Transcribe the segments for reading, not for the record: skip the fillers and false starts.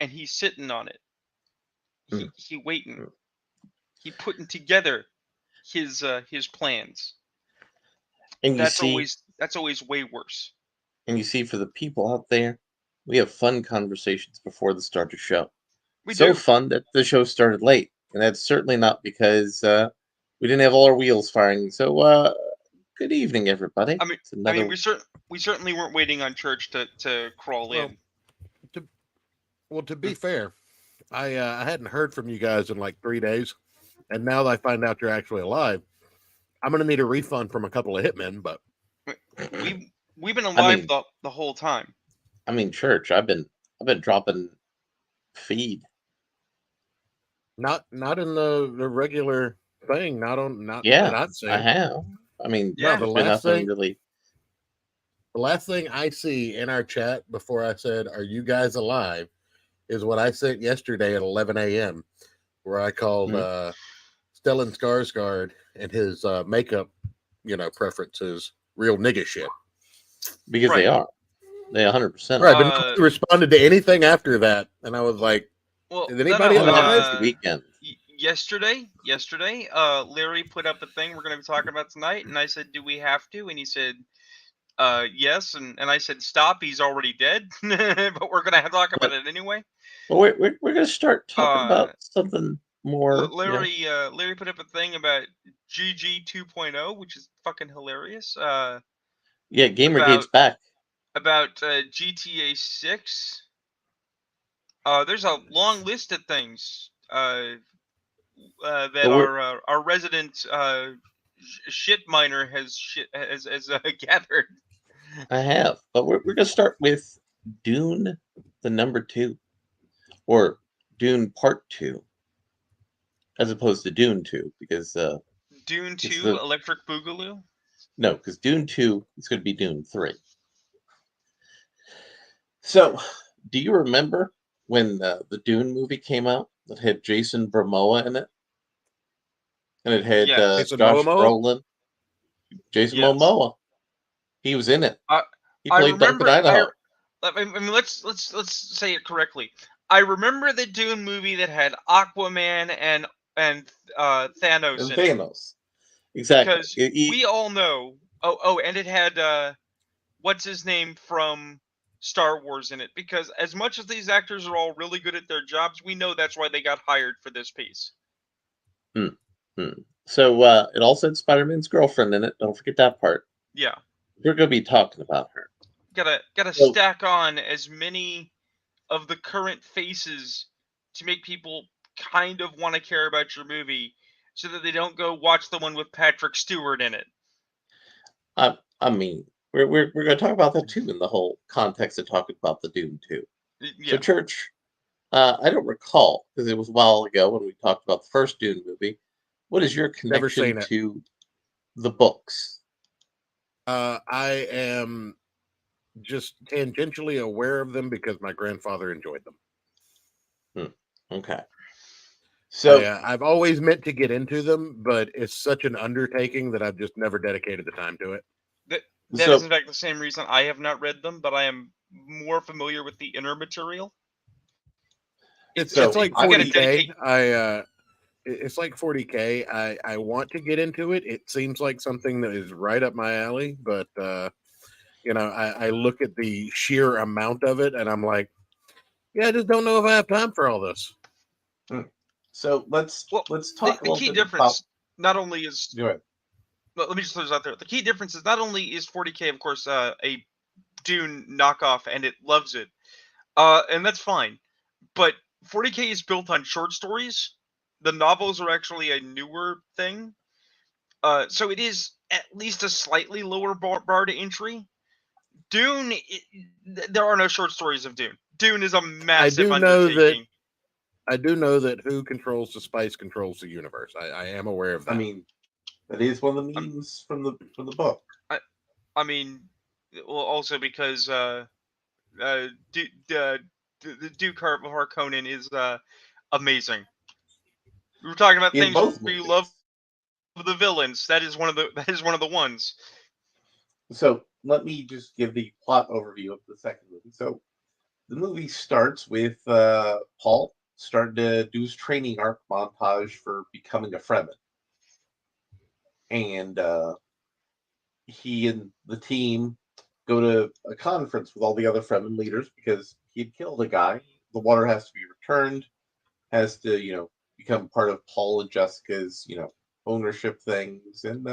and he's sitting on it. Mm. He waiting. Mm. He putting together his plans. And you That's see, always way worse. for the people out there, we have fun conversations before the start of the show. We So do. fun that the show started late, and that's certainly not because we didn't have all our wheels firing. So, good evening, everybody. It's I mean, another. we certainly weren't waiting on church to crawl Well, in. to to be fair, I hadn't heard from you guys in like 3 days, and now that I find out you're actually alive, I'm gonna need a refund from a couple of hitmen. But We've been I alive mean, the whole time. church. I've been dropping feed. not in the regular thing. Not that Yeah, I've I seen. have. No, Yeah. There's been nothing really. the last thing I see in our chat before I said, "Are you guys alive?" is what I sent yesterday at 11 a.m., where I called Hmm, Stellan Skarsgård and his makeup, preferences real nigga shit. because they Right. are. They 100% Right, are. but nobody responded to anything after that, and I was like, Well, "Is no, anybody no. Well, man, alive?" it's the weekend. Yesterday, Larry put up a thing we're going to be talking about tonight, and I said, "Do we have to?" And he said, yes." And I said, "Stop. He's already dead." But we're going to talk about But it anyway. we're gonna start talking Uh, about something more. Larry put up a thing about GG 2.0, which is fucking hilarious. Yeah, About Gamergate's back. GTA 6. There's a long list of things But that our resident shit miner has gathered. I have. But we're gonna start with Dune, the number two, or Dune Part Two, as opposed to Dune Two, because Dune it's 2 the Electric Boogaloo. no, because Dune Two is going to be Dune Three. So, do you remember when the Dune movie came out that had Jason Momoa in it, and it had Yes. Jason Josh Momoa. Brolin, Jason Yes. Momoa? He was in it. I He I played Duncan remember I Idaho. I mean, let's say it correctly. I remember the Dune movie that had Aquaman and Thanos And in it, Thanos. Exactly. because we all know. Oh, and it had what's his name from Star Wars in it, because as much as these actors are all really good at their jobs, we know that's why they got hired for this piece. Hmm, hmm. So it also had Spider-Man's girlfriend in it. Don't forget that part. Yeah, We're going to be talking about her. gotta So stack on as many of the current faces to make people kind of want to care about your movie, so that they don't go watch the one with Patrick Stewart in it. I mean, we're going to talk about that too in the whole context of talking about the Dune too. So Yeah. Church, I don't recall because it was a while ago when we talked about the first Dune movie. What is your Never connection seen it. to the books? I am just tangentially aware of them because my grandfather enjoyed them. Okay. So I've always meant to get into them, but it's such an undertaking that I've just never dedicated the time to it. That is so in fact the same reason I have not read them, but I am more familiar with the inner material. It's like You got to 40K. dedicate. It's like 40K. I want to get into it. It seems like something that is right up my alley, but I look at the sheer amount of it and I'm like, yeah, I just don't know if I have time for all this. so Well, let's the, talk a the little key bit about. difference not only is Go ahead. let me just throw this out there. The key difference is not only is 40K, of course, a Dune knockoff, and it loves it, and that's fine. But 40K is built on short stories. The novels are actually a newer thing, so it is at least a slightly lower bar to entry. Dune, there are no short stories of Dune. Dune is a I massive do know that undertaking. I do know that who controls the spice controls the universe. I am aware of I that. mean, that is one of the Um, memes from the book. I, I mean, well, also because uh, Du- uh, the Duke Harkonnen is amazing. We were talking about In things both where you love movies. the villains. That is one of the ones. So let me just give the plot overview of the second movie. So The movie starts with Paul starting to do his training arc montage for becoming a Fremen. And he and the team go to a conference with all the other Fremen leaders because he'd killed a guy. The water has to be returned, has to, become part of Paul and Jessica's, ownership things. And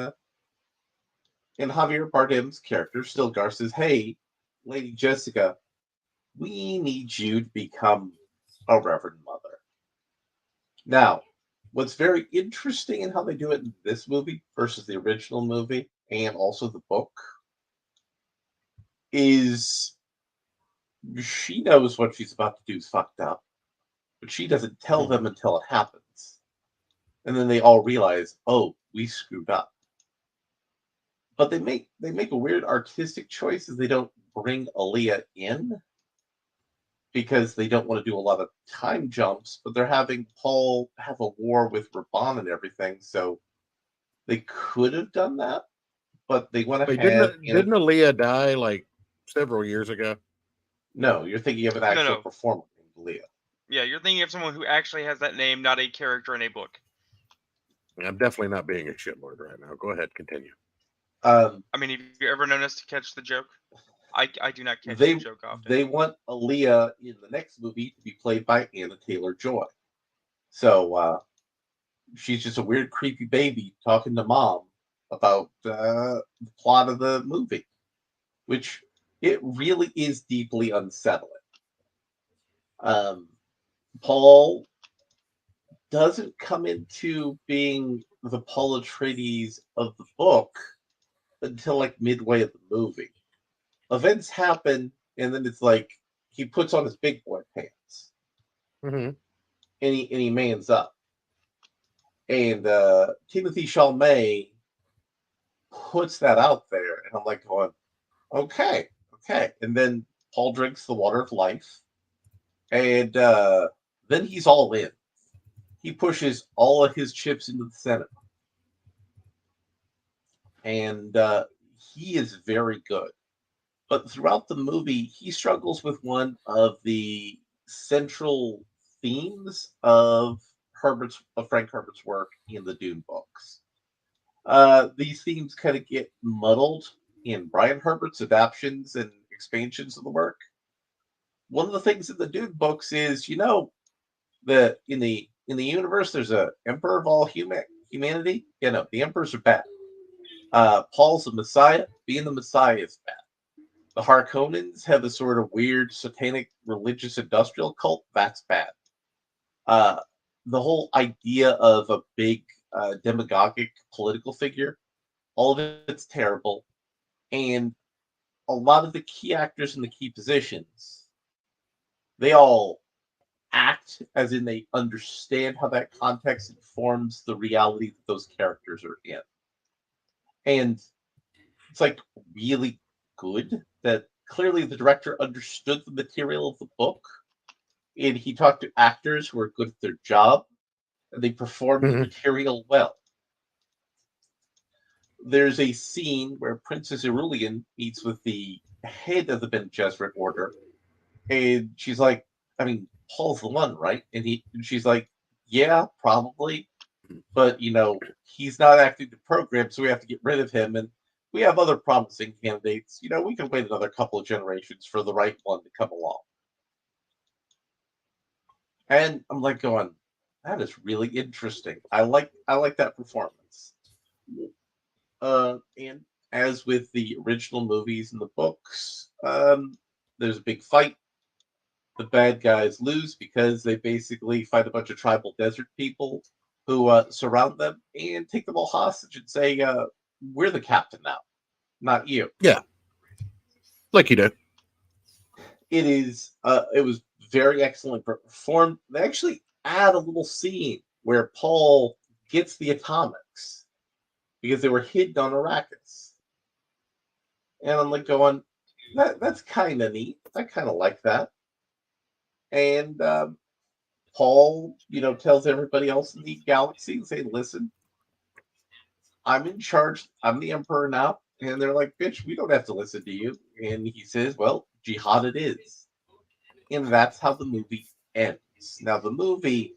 Javier Bardem's character, Stilgar, says, "Hey, Lady Jessica, we need you to become a Reverend Mother." Now, what's very interesting in how they do it in this movie versus the original movie and also the book is she knows what she's about to do is fucked up, but she doesn't tell them until it happens. And then they all realize, oh, we screwed up. But they make a weird artistic choice as they don't bring Aaliyah in because they don't want to do a lot of time jumps, but they're having Paul have a war with Raban and everything, so they could have done that, but they went Wait, ahead didn't Aaliyah die like several years ago? No, you're thinking of an actual performer named Aaliyah. Yeah, you're thinking of someone who actually has that name, not a character in a book. I'm definitely not being a shitlord right now. Go ahead, continue. I mean, have you ever known us to catch the joke? I do not catch the joke often. They want Aaliyah in the next movie to be played by Anna Taylor-Joy. So she's just a weird, creepy baby talking to mom about the plot of the movie, which it really is deeply unsettling. Paul doesn't come into being the Paul Atreides of the book until like midway of the movie. Events happen, and then it's like he puts on his big boy pants, and he mans up. And Timothy Chalamet puts that out there, and I'm like going, okay. And then Paul drinks the water of life, and then he's all in. He pushes all of his chips into the center. And he is very good. But throughout the movie, he struggles with one of the central themes of Frank Herbert's work in the Dune books. These themes kind of get muddled in Brian Herbert's adaptations and expansions of the work. One of the things in the Dune books is, that in the universe there's a emperor of all humanity. The emperors are bad. Paul's the Messiah. Being the Messiah is bad. The Harkonnens have a sort of weird satanic religious industrial cult. That's bad. The whole idea of a big demagogic political figure, all of it's terrible. And a lot of the key actors in the key positions, they all act as in they understand how that context informs the reality that those characters are in. And it's like really good that clearly the director understood the material of the book and he talked to actors who are good at their job and they performed the material well. There's a scene where Princess Irulian meets with the head of the Bene Gesserit order, and she's like, I mean, Paul's the one, right? And she's like, yeah, probably. But, he's not acting the program, so we have to get rid of him. And we have other promising candidates. We can wait another couple of generations for the right one to come along. And I'm like going, that is really interesting. I like that performance. And as with the original movies and the books, there's a big fight. The bad guys lose because they basically fight a bunch of tribal desert people who surround them and take them all hostage and say, we're the captain now, not you. Yeah. Like you do. It was very excellent performed. They actually add a little scene where Paul gets the atomics because they were hidden on Arrakis. And I'm like going, that's kind of neat. I kind of like that. And Paul, tells everybody else in the galaxy, say, listen, I'm in charge. I'm the emperor now. And they're like, bitch, we don't have to listen to you. And he says, well, jihad it is. and that's how the movie ends. Now, the movie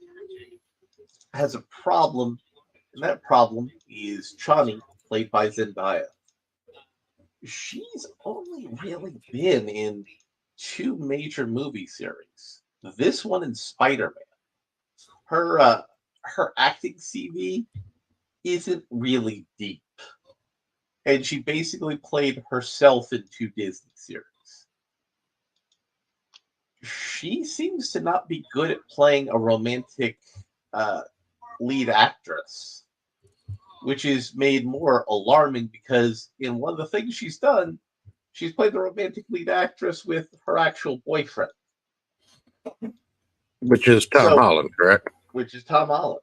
has a problem, and that problem is Chani, played by Zendaya. She's only really been in two major movie series. This one and Spider-Man. Her acting CV isn't really deep, and she basically played herself in two Disney series. She seems to not be good at playing a romantic uh, lead actress, which is made more alarming because in one of the things she's done, she's played the romantic lead actress with her actual boyfriend. Which is Tom So, Holland, correct? which is Tom Holland.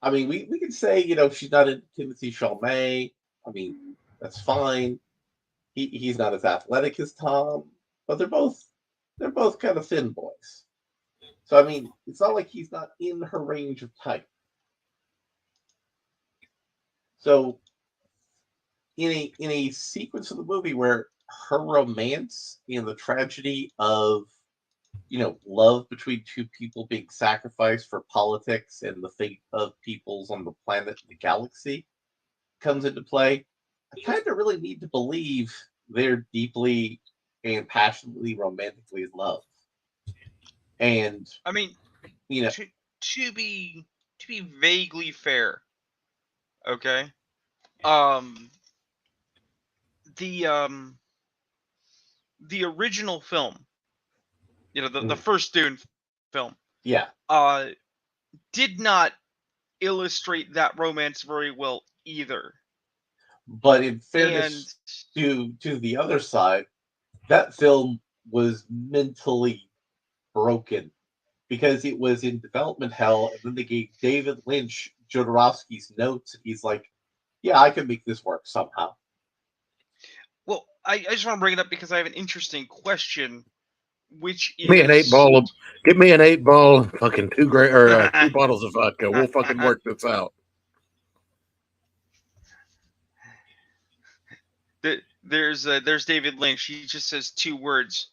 I mean, we could say, she's not in Timothy Chalamet. I mean, that's fine. He's not as athletic as Tom, but they're both kind of thin boys. So I mean, it's not like he's not in her range of type. So in a sequence of the movie where her romance and the tragedy of love between two people being sacrificed for politics and the fate of peoples on the planet and the galaxy comes into play, I kind of really need to believe they're deeply and passionately romantically in love. And I mean, you know, to be vaguely fair, okay. Um, the um the original film, the first Dune film, yeah. uh, did not illustrate that romance very well either. But in And fairness to the other side, that film was mentally broken because it was in development hell, and then they gave David Lynch Jodorowsky's notes, and he's like, "Yeah, I can make this work somehow." well, I just want to bring it up because I have an interesting question, which Give me an eight is ball of, give me an 8 ball, fucking two bottles of vodka. We'll fucking work this out. there's David Lynch. He just says two words: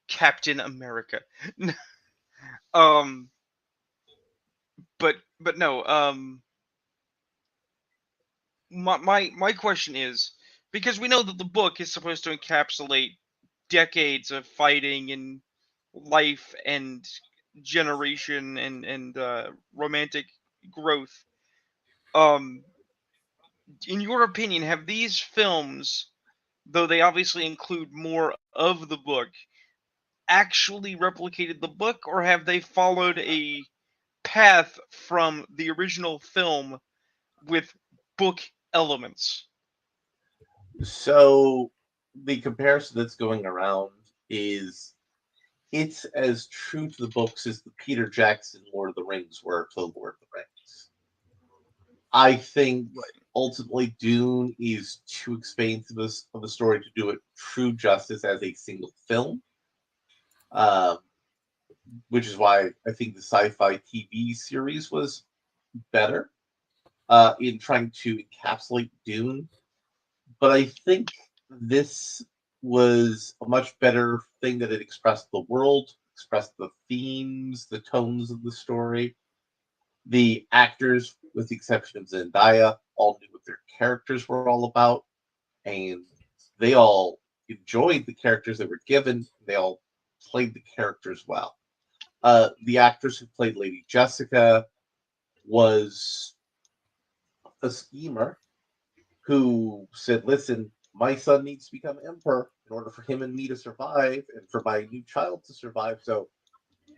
Captain America. um, but no. My question is, because we know that the book is supposed to encapsulate decades of fighting and life and generation and romantic growth. Um, in your opinion, have these films, though they obviously include more of the book, actually replicated the book, or have they followed a path from the original film with book elements? So the comparison that's going around is it's as true to the books as the Peter Jackson Lord of the Rings were to the Lord of the Rings. I think Right. ultimately Dune is too expansive of a story to do it true justice as a single film, uh, which is why I think the sci-fi TV series was better in trying to encapsulate Dune. But I think this was a much better thing that it expressed the world, expressed the themes, the tones of the story. The actors, with the exception of Zendaya, all knew what their characters were all about, and they all enjoyed the characters they were given. They all played the characters well. The actress who played Lady Jessica was a schemer who said, "Listen, my son needs to become emperor in order for him and me to survive, and for my new child to survive. So,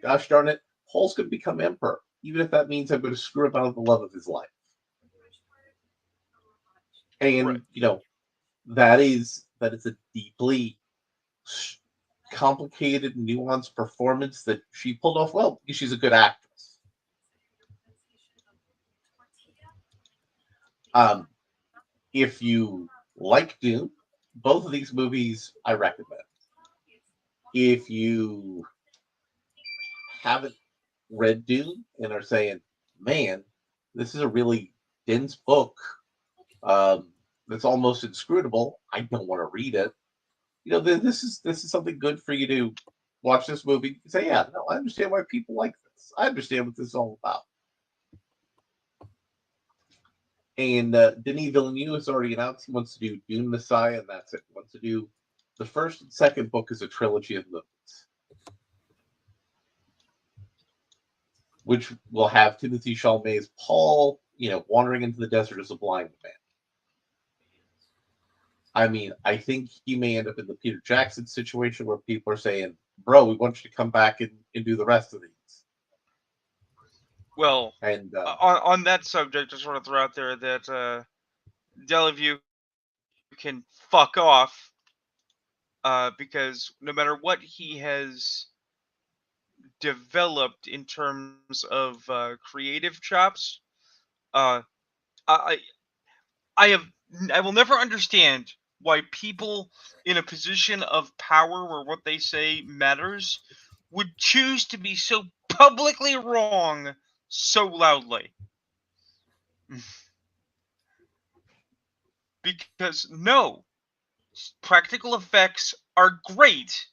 gosh darn it, Paul's going to become emperor, even if that means I'm going to screw him out of the love of his life." Right. And that is a deeply complicated, nuanced performance that she pulled off well because she's a good actress. Um, if you like Dune, both of these movies I recommend. If you haven't read Dune and are saying, "Man, this is a really dense book that's almost inscrutable. I don't want to read it." this is something good for you to watch this movie. You can say, yeah, no, I understand why people like this. I understand what this is all about. And Denis Villeneuve has already announced he wants to do Dune Messiah, and that's it. He wants to do the first and second book as a trilogy of movies, which will have Timothy Chalamet's Paul, wandering into the desert as a blind man. I mean, I think he may end up in the Peter Jackson situation where people are saying, bro, we want you to come back and do the rest of these. Well, And on that subject, I just want to throw out there that Delavue can fuck off because no matter what he has developed in terms of creative chops, uh, I I have I will never understand why people in a position of power where what they say matters would choose to be so publicly wrong so loudly. Because no, practical effects are great.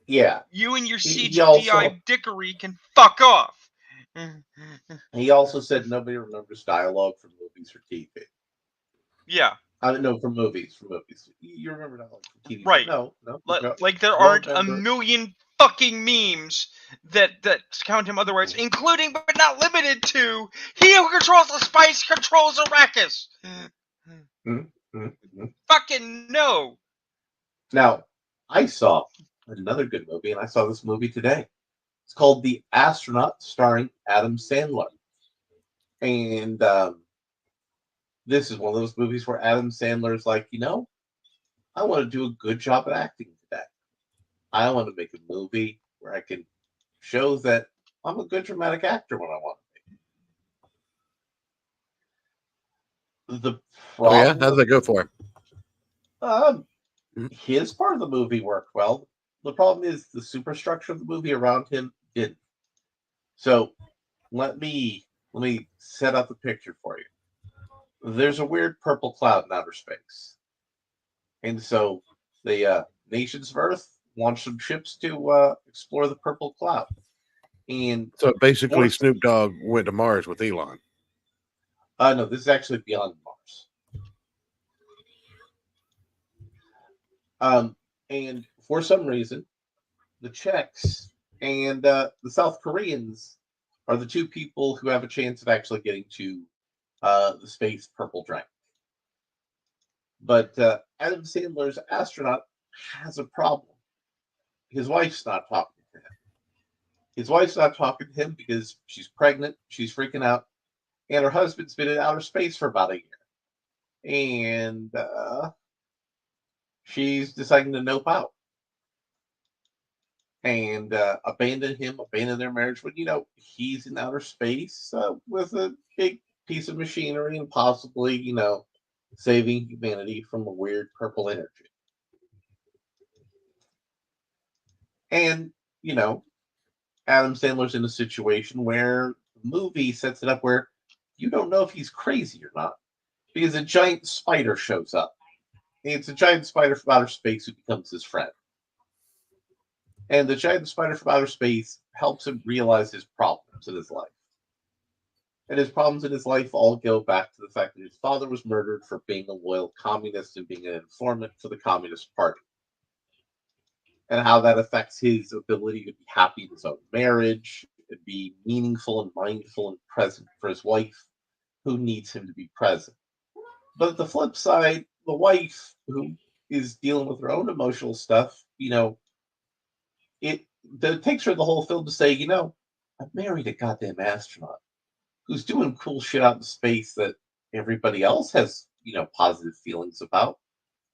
yeah, You and your he also CGI dickery can fuck off. he also said nobody remembers dialogue from movies or TV. Yeah, I don't know, from movies. You remember dialogue from TV, but right. no, Like there we'll aren't a remember. million fucking memes that count him otherwise, including but not limited to he who controls the spice controls Arrakis. Mm-hmm. Fucking no. Now, I saw another good movie, and I saw this movie today. It's called The Astronaut, starring Adam Sandler. And this is one of those movies where Adam Sandler is like, I want to do a good job at acting today. I want to make a movie where I can show that I'm a good dramatic actor when I want to be. The Oh yeah, how does problem, that go for him? um, Mhm. his part of the movie worked well. The problem is the superstructure of the movie around him didn't. So let me set up the picture for you. There's a weird purple cloud in outer space, and so the nations of Earth launch some ships to explore the purple cloud. And So basically, force Snoop Dogg went to Mars with Elon. no, this is actually beyond Mars. And for some reason, the Czechs and the South Koreans are the two people who have a chance of actually getting to the space purple dragon. But Adam Sandler's astronaut has a problem. His wife's not talking to him. His wife's not talking to him because she's pregnant, she's freaking out, and her husband's been in outer space for about a year. And she's deciding to nope out and abandon him, abandon their marriage when, he's in outer space with a big piece of machinery and possibly, saving humanity from a weird purple energy. And, Adam Sandler's in a situation where the movie sets it up where you don't know if he's crazy or not because a giant spider shows up. It's a giant spider from outer space who becomes his friend. And the giant spider from outer space helps him realize his problems in his life. And his problems in his life all go back to the fact that his father was murdered for being a loyal communist and being an informant for the Communist Party. And how that affects his ability to be happy in his own marriage, and be meaningful and mindful and present for his wife, who needs him to be present. But at the flip side, the wife, who is dealing with her own emotional stuff, it takes her the whole film to say, I married a goddamn astronaut who's doing cool shit out in space that everybody else has, positive feelings about.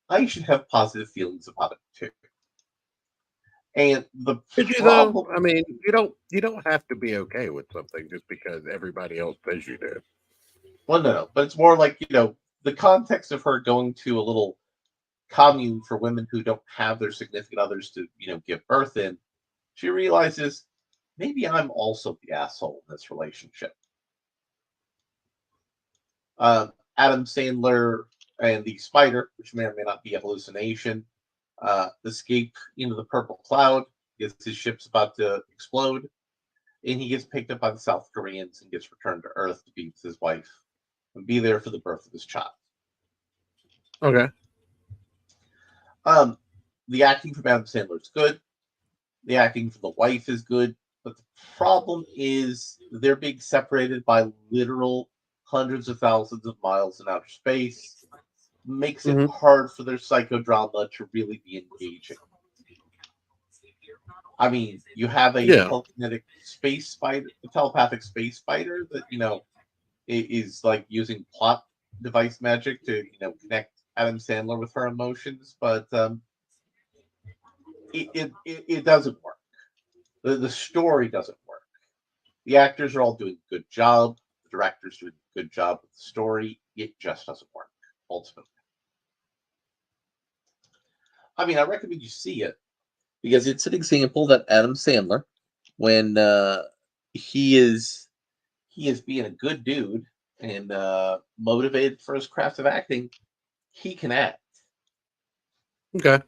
I should have positive feelings about it too. And the Did you though? problem, I mean, you don't have to be okay with something just because everybody else says you do. well, no, but it's more like, the context of her going to a little commune for women who don't have their significant others to, give birth in. She realizes maybe I'm also the asshole in this relationship. Adam Sandler and the spider, which may or may not be a hallucination, escape into the purple cloud. Because his ship's about to explode, and he gets picked up by the South Koreans and gets returned to Earth to be with his wife and be there for the birth of his child. Okay. The acting from Adam Sandler is good. The acting from the wife is good, but the problem is they're being separated by literal hundreds of thousands of miles in outer space. Makes it hard for their psychodrama to really be engaging. I mean, you have a telekinetic space fighter, a telepathic space fighter that is like using plot device magic to connect Adam Sandler with her emotions, but it doesn't work. The story doesn't work. The actors are all doing a good job. The director's doing a good job with the story. It just doesn't work ultimately. I mean, I recommend you see it because it's an example that Adam Sandler, when he is being a good dude and motivated for his craft of acting, he can act. Okay.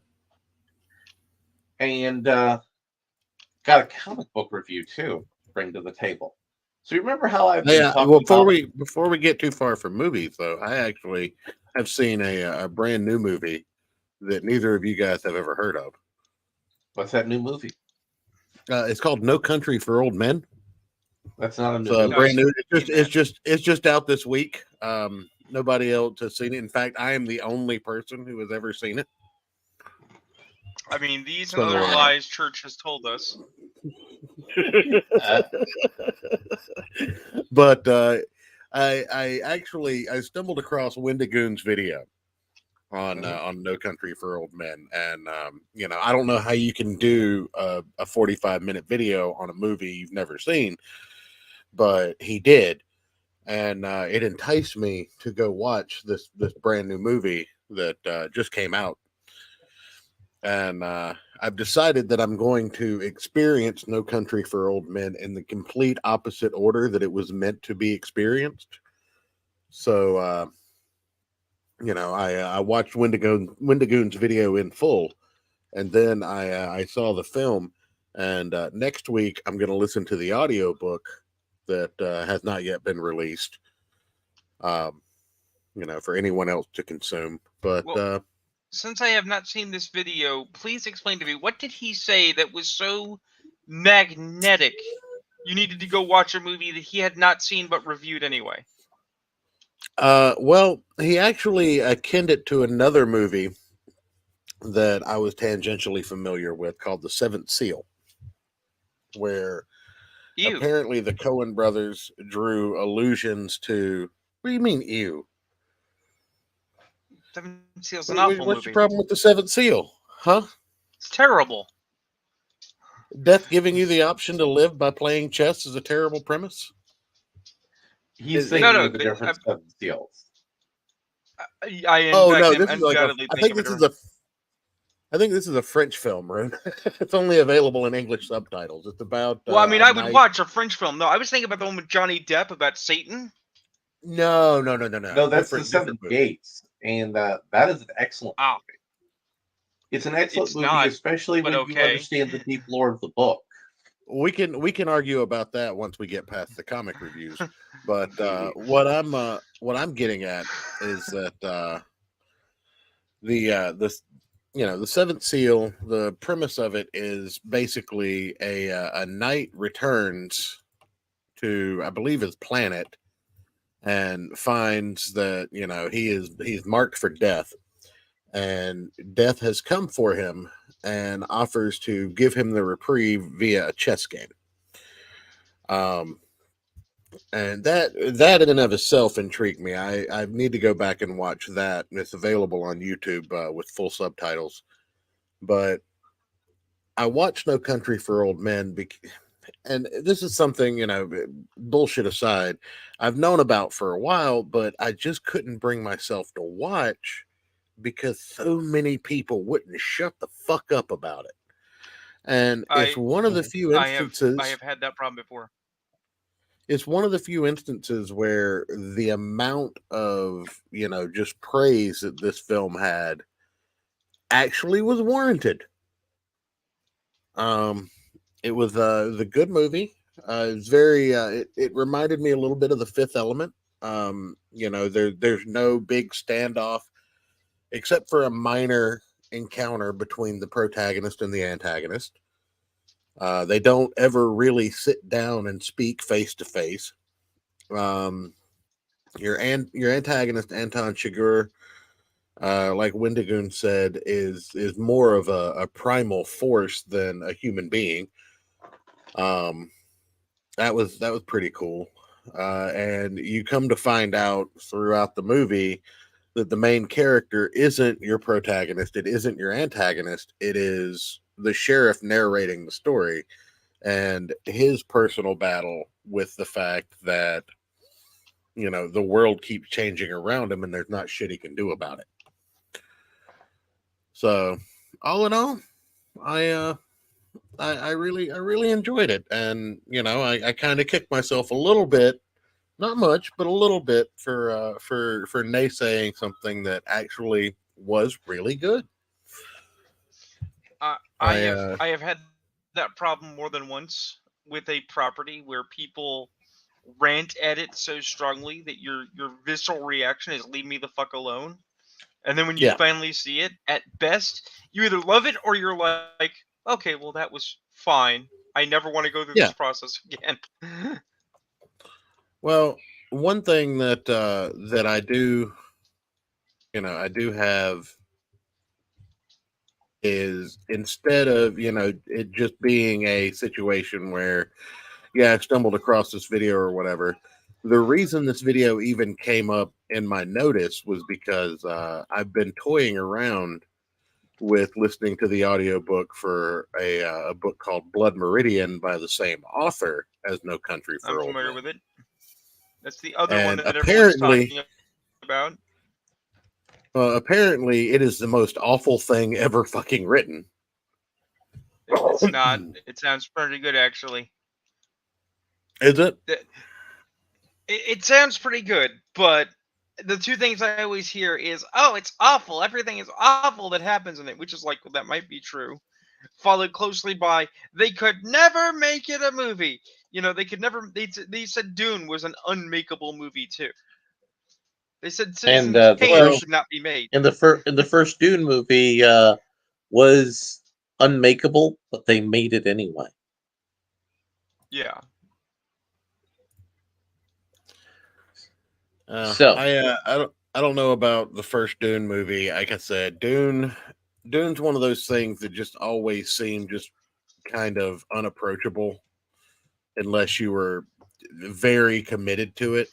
And got a comic book review too to bring to the table. So you remember how I've been talking about... Before we get too far from movies, though, I actually have seen a brand new movie that neither of you guys have ever heard of. What's that new movie? It's called No Country for Old Men. That's not a new movie. No, Brand new. It's just out this week. Nobody else has seen it. In fact, I am the only person who has ever seen it. I mean, these and other lies Church has told us. But I stumbled across Wendigoon's video on No Country for Old Men, and I don't know how you can do a 45-minute video on a movie you've never seen, but he did, and it enticed me to go watch this brand new movie that just came out. And I've decided that I'm going to experience No Country for Old Men in the complete opposite order that it was meant to be experienced. So, I watched Wendigoon's video in full, and then I saw the film. And next week, I'm going to listen to the audiobook that has not yet been released, for anyone else to consume. But... since I have not seen this video, please explain to me, what did he say that was so magnetic you needed to go watch a movie that he had not seen but reviewed anyway? Well, he actually akined it to another movie that I was tangentially familiar with called The Seventh Seal, where apparently the Coen brothers drew allusions to... What do you mean, ew? Seventh Seal's an awful movie. What's your problem with The Seventh Seal? Huh? It's terrible. Death giving you the option to live by playing chess is a terrible premise? He's thinking of the different Seven Seals. I think this is a French film, right? It's only available in English subtitles. It's about... Well, I mean, I would watch a French film. No, I was thinking about the one with Johnny Depp about Satan. No, that's The Seven Gates. And that is an excellent movie. It's an excellent movie, especially when you understand the deep lore of the book. We can argue about that once we get past the comic reviews. But what I'm getting at is that the Seventh Seal, the premise of it is basically a knight returns to, I believe, his planet, and finds that he's marked for death, and death has come for him and offers to give him the reprieve via a chess game. And that in and of itself intrigued me. I need to go back and watch that. It's available on YouTube with full subtitles. But I watched No Country for Old Men and this is something, bullshit aside, I've known about for a while, but I just couldn't bring myself to watch because so many people wouldn't shut the fuck up about it. And it's one of the few instances... I have had that problem before. It's one of the few instances where the amount of, just praise that this film had actually was warranted. Um, it was the good movie. It's very. It reminded me a little bit of The Fifth Element. There's no big standoff except for a minor encounter between the protagonist and the antagonist. They don't ever really sit down and speak face to face. Your antagonist Anton Chigurh, like Wendigoon said, is more of a primal force than a human being. Um, that was pretty cool. And you come to find out throughout the movie that the main character isn't your protagonist, it isn't your antagonist, it is the sheriff narrating the story and his personal battle with the fact that the world keeps changing around him and there's not shit he can do about it. So, all in all, I really enjoyed it, and I kind of kicked myself a little bit, not much, but a little bit for naysaying something that actually was really good. I I have I have had that problem more than once with a property where people rant at it so strongly that your visceral reaction is leave me the fuck alone. And then when you Yeah, finally see it, at best, you either love it or you're like, okay, well that was fine. I never want to go through yeah. this process again. Well, one thing that I do have is, instead of it just being a situation where, yeah, I stumbled across this video or whatever. The reason this video even came up in my notice was because I've been toying around with listening to the audiobook for a book called Blood Meridian by the same author as No Country I'm for Old familiar Men. with it. That's the other one And that everyone's apparently, talking about. apparently, it is the most awful thing ever fucking written. It's not. It sounds pretty good, actually. Is it? It sounds pretty good, but the two things I always hear is, "Oh, it's awful. Everything is awful that happens in it," which is like, well, that might be true. Followed closely by, "They could never make it a movie." They could never. They said Dune was an unmakeable movie too. They said And Citizen the Kane Well, first should not be made. in the first Dune movie was unmakeable, but they made it anyway. Yeah. So I don't know about the first Dune movie. Like I said, Dune's one of those things that just always seemed just kind of unapproachable unless you were very committed to it.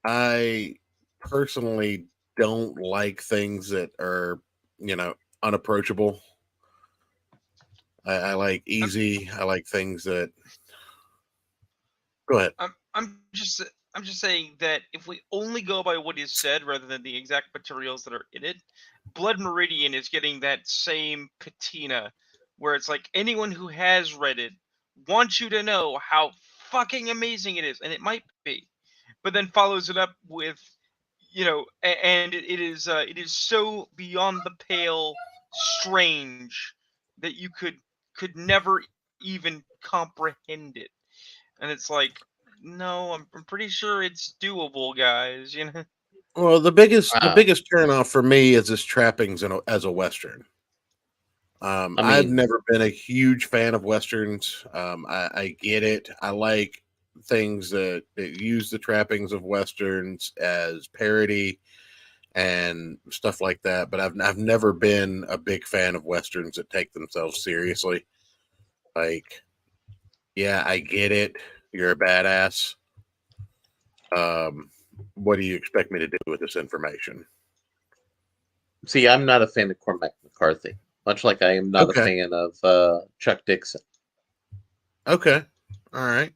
I personally don't like things that are, unapproachable. I like I'm, easy. I like things that. Go ahead. I'm just saying that if we only go by what is said rather than the exact materials that are in it, Blood Meridian is getting that same patina where it's like anyone who has read it wants you to know how fucking amazing it is, and it might be, but then follows it up with, and it is so beyond the pale strange that you could never even comprehend it. And it's like, no, I'm pretty sure it's doable, guys. Well, the uh, biggest turnoff for me is its trappings as a western. I I've mean, never been a huge fan of westerns. I get it. I like things that use the trappings of westerns as parody and stuff like that. But I've never been a big fan of westerns that take themselves seriously. Like, yeah, I get it. You're a badass. Um, what do you expect me to do with this information? see, I'm not a fan of Cormac McCarthy, much like I am not a Okay. fan of Chuck Dixon. Okay. All right.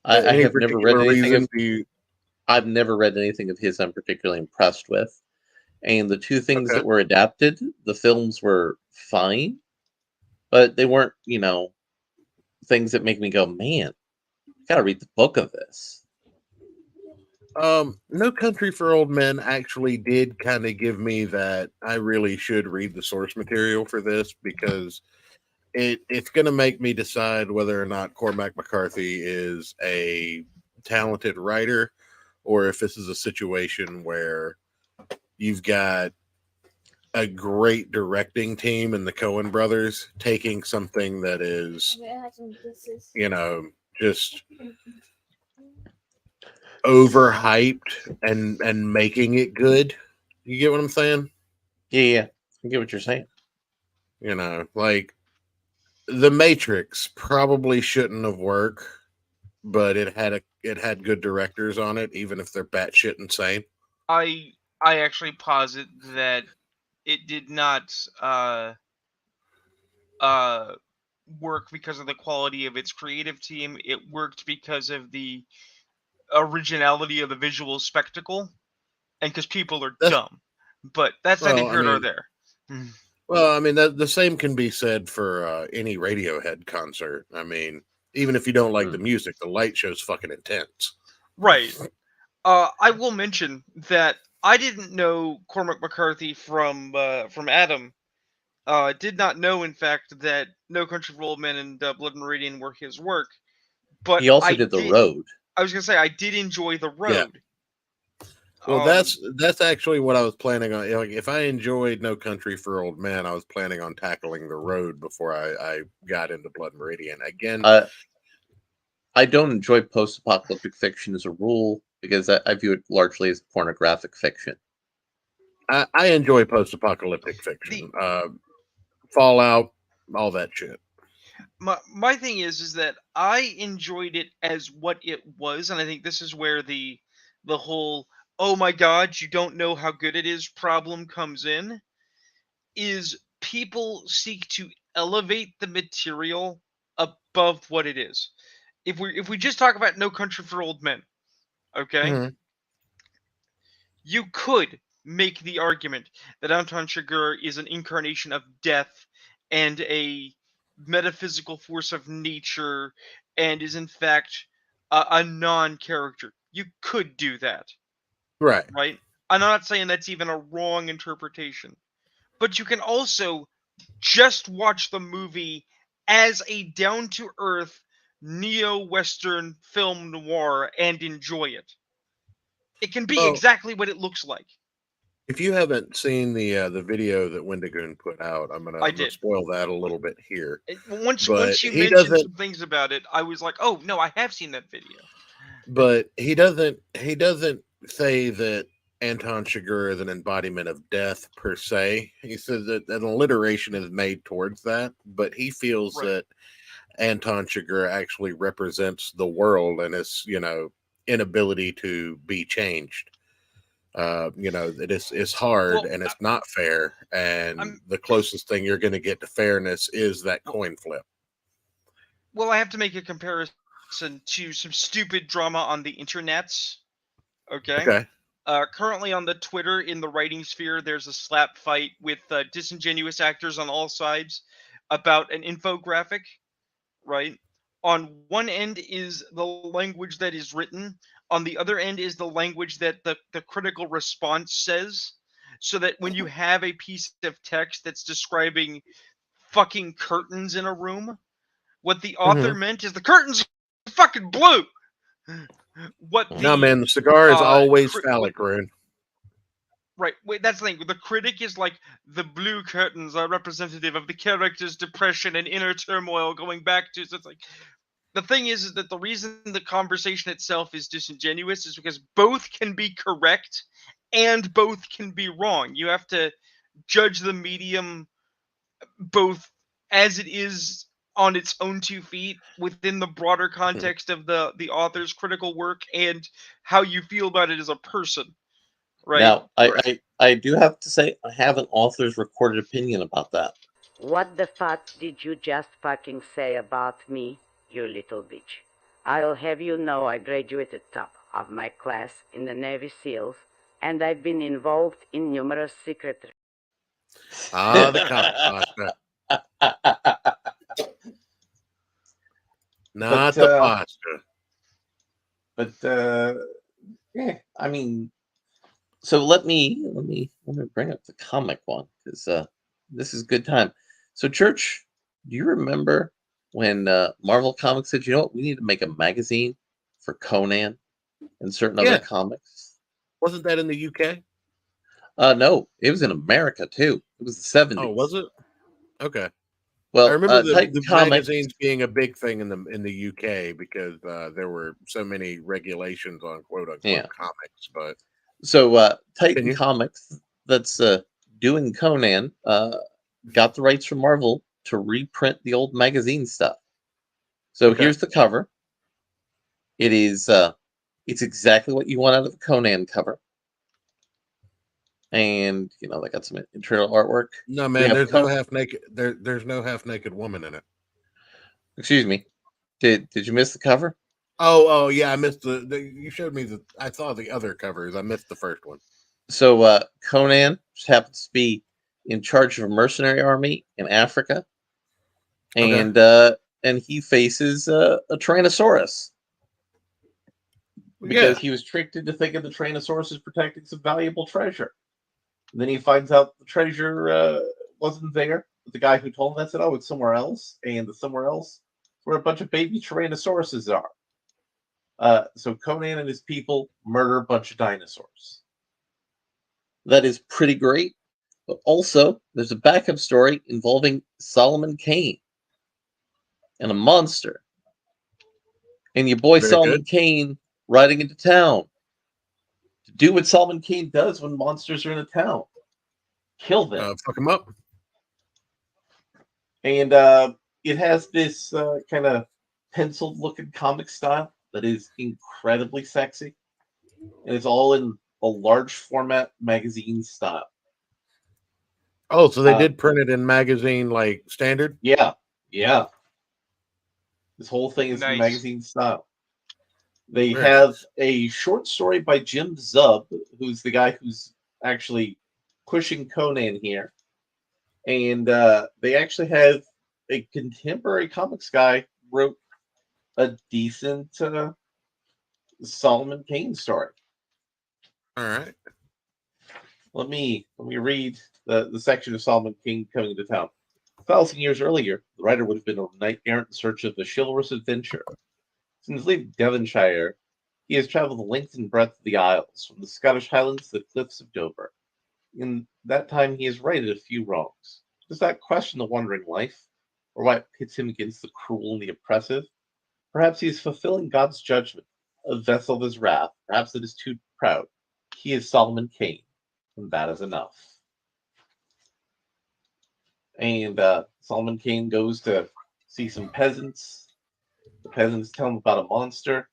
I Any have never read particular anything of. reason do you? I've never read anything of his I'm particularly impressed with. And the two things Okay. that were adapted, the films were fine, but they weren't, things that make me go, man, I gotta read the book of this. No Country for Old Men actually did kind of give me that I really should read the source material for this, because it's going to make me decide whether or not Cormac McCarthy is a talented writer, or if this is a situation where you've got a great directing team and the Coen brothers taking something that is, you know, just overhyped and making it good. You get what I'm saying? Yeah, I get what you're saying. You know, like The Matrix probably shouldn't have worked, but it had good directors on it, even if they're batshit insane. I actually posit that it did not uh work because of the quality of its creative team. It worked because of the originality of the visual spectacle, and because people are That's dumb. But that's neither well, I here nor mean, there. Hmm. that the same can be said for any Radiohead concert. I mean, even if you don't like the music, the light show's fucking intense. Right. I will mention that I didn't know Cormac McCarthy from Adam. Did not know, in fact, that No Country for Old Men and Blood Meridian were his work. But He also did The Road. I was gonna say I did enjoy The Yeah. Road. Well, that's actually what I was planning on. Like, if I enjoyed No Country for Old Men, I was planning on tackling The Road before I got into Blood Meridian. Again, I don't enjoy post-apocalyptic fiction as a rule because I view it largely as pornographic fiction. I enjoy post-apocalyptic fiction, Fallout, all that shit. My thing is that I enjoyed it as what it was, and I think this is where the whole "oh my god, you don't know how good it is" problem comes in. Is people seek to elevate the material above what it is. If we just talk about No Country for Old Men, okay, Mhm. you could make the argument that Anton Chigurh is an incarnation of death and a metaphysical force of nature, and is in fact a non-character. You could do that, Right. right? I'm not saying that's even a wrong interpretation, but you can also just watch the movie as a down-to-earth neo-Western film noir and enjoy it. It can be Well, exactly what it looks like. if you haven't seen the video that Wendigoon put out, I I'm gonna did. spoil that a little bit here. Once But you he mentioned doesn't. some things about it, I was like, "Oh no, I have seen that video." But he doesn't. He doesn't say that Anton Chigurh is an embodiment of death per se. He says that an alliteration is made towards that, but he feels Right. that Anton Chigurh actually represents the world and his, inability to be changed. That it's hard Well, and it's not fair, and I'm the closest thing you're going to get to fairness is that coin flip. well. I have to make a comparison to some stupid drama on the internets. Okay. Okay. Currently on the Twitter in the writing sphere, there's a slap fight with disingenuous actors on all sides about an infographic. Right. On one end is the language that is written. On the other end is the language that the critical response says. So that when you have a piece of text that's describing fucking curtains in a room, what the author Mm-hmm. meant is the curtains are fucking blue. What No, the man, the cigar is always what phallic, Rune. right? Wait, that's the thing. The critic is like the blue curtains are representative of the character's depression and inner turmoil going back to. So it's like the thing is that the reason the conversation itself is disingenuous is because both can be correct and both can be wrong. You have to judge the medium both as it is on its own 2 feet within the broader Mhm. context of the author's critical work and how you feel about it as a person, right? Now, I do have to say I have an author's recorded opinion about that. What the fuck did you just fucking say about me, you little bitch? I'll have you know I graduated top of my class in the Navy SEALs, and I've been involved in numerous secret. Ah, the cop pasta. Not But the pasta. but Yeah, I mean, so let me bring up the comic one because this is good time. So, Church, do you remember when Marvel Comics said, "You know what? We need to make a magazine for Conan and certain other Yeah, comics"? wasn't that in the UK? No, it was in America too. It was the Oh, was '70s. it? Okay. I Well, remember Titan the Comics. magazines being a big thing in the UK because there were so many regulations on quote unquote Yeah. comics. But So Titan continue. Comics, that's doing Conan, got the rights from Marvel to reprint the old magazine stuff. So Okay. here's the cover. It is it's exactly what you want out of the Conan cover, and they got some internal artwork. No, We man, have there's no half naked there's no half naked woman in it. excuse me. Did you miss the cover? Oh, yeah, I missed the you showed me I saw the other covers. I missed the first one. So Conan just happens to be in charge of a mercenary army in Africa, Okay. and he faces a Tyrannosaurus Well, because yeah. he was tricked into thinking the Tyrannosaurus is protecting some valuable treasure. And then he finds out the treasure wasn't there. But the guy who told him that said, "Oh, it's somewhere else," and the somewhere else is where a bunch of baby Tyrannosauruses are. So Conan and his people murder a bunch of dinosaurs. That is pretty great. But also, there's a backup story involving Solomon Kane and a monster, and your boy Very good. Solomon Kane riding into town to do what Solomon Kane does when monsters are in a town: kill them. Fuck him up. And it has this kind of penciled looking comic style that is incredibly sexy, and it's all in a large format magazine style. Oh, so they Uh, did print it in magazine like standard? yeah, yeah. This whole thing is in Nice. magazine style. They Very have nice. a short story by Jim Zub, who's the guy who's actually pushing Conan here, and they actually have a contemporary comics guy wrote a decent Solomon Kane story. All right. Let me read the section of Solomon King coming to town. 1,000 years earlier, the writer would have been a knight errant in search of the chivalrous adventure. Since leaving Devonshire, he has traveled the length and breadth of the Isles, from the Scottish Highlands to the cliffs of Dover. In that time, he has righted a few wrongs. Does that question the wandering life, or why it pits him against the cruel and the oppressive? Perhaps he is fulfilling God's judgment, a vessel of his wrath. Perhaps it is too proud. He is Solomon Kane, and that is enough. And Solomon Kane goes to see some peasants. The peasants tell him about a monster.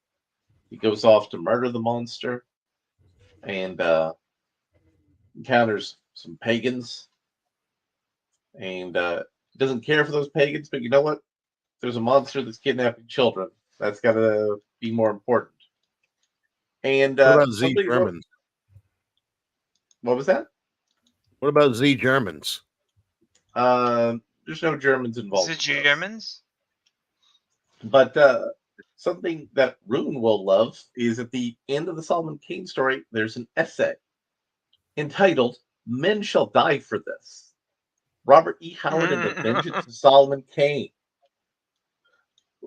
He goes off to murder the monster and encounters some pagans. And he doesn't care for those pagans, but you know what? There's a monster that's kidnapping children. That's got to be more important. And What about Z somebody wrote, Germans? what was that? What about Z Germans? There's no Germans Is involved it in this. Germans? But something that Rune will love is at the end of the Solomon Kane story, there's an essay entitled Men Shall Die for This. Robert E. Howard and the Vengeance of Solomon Kane.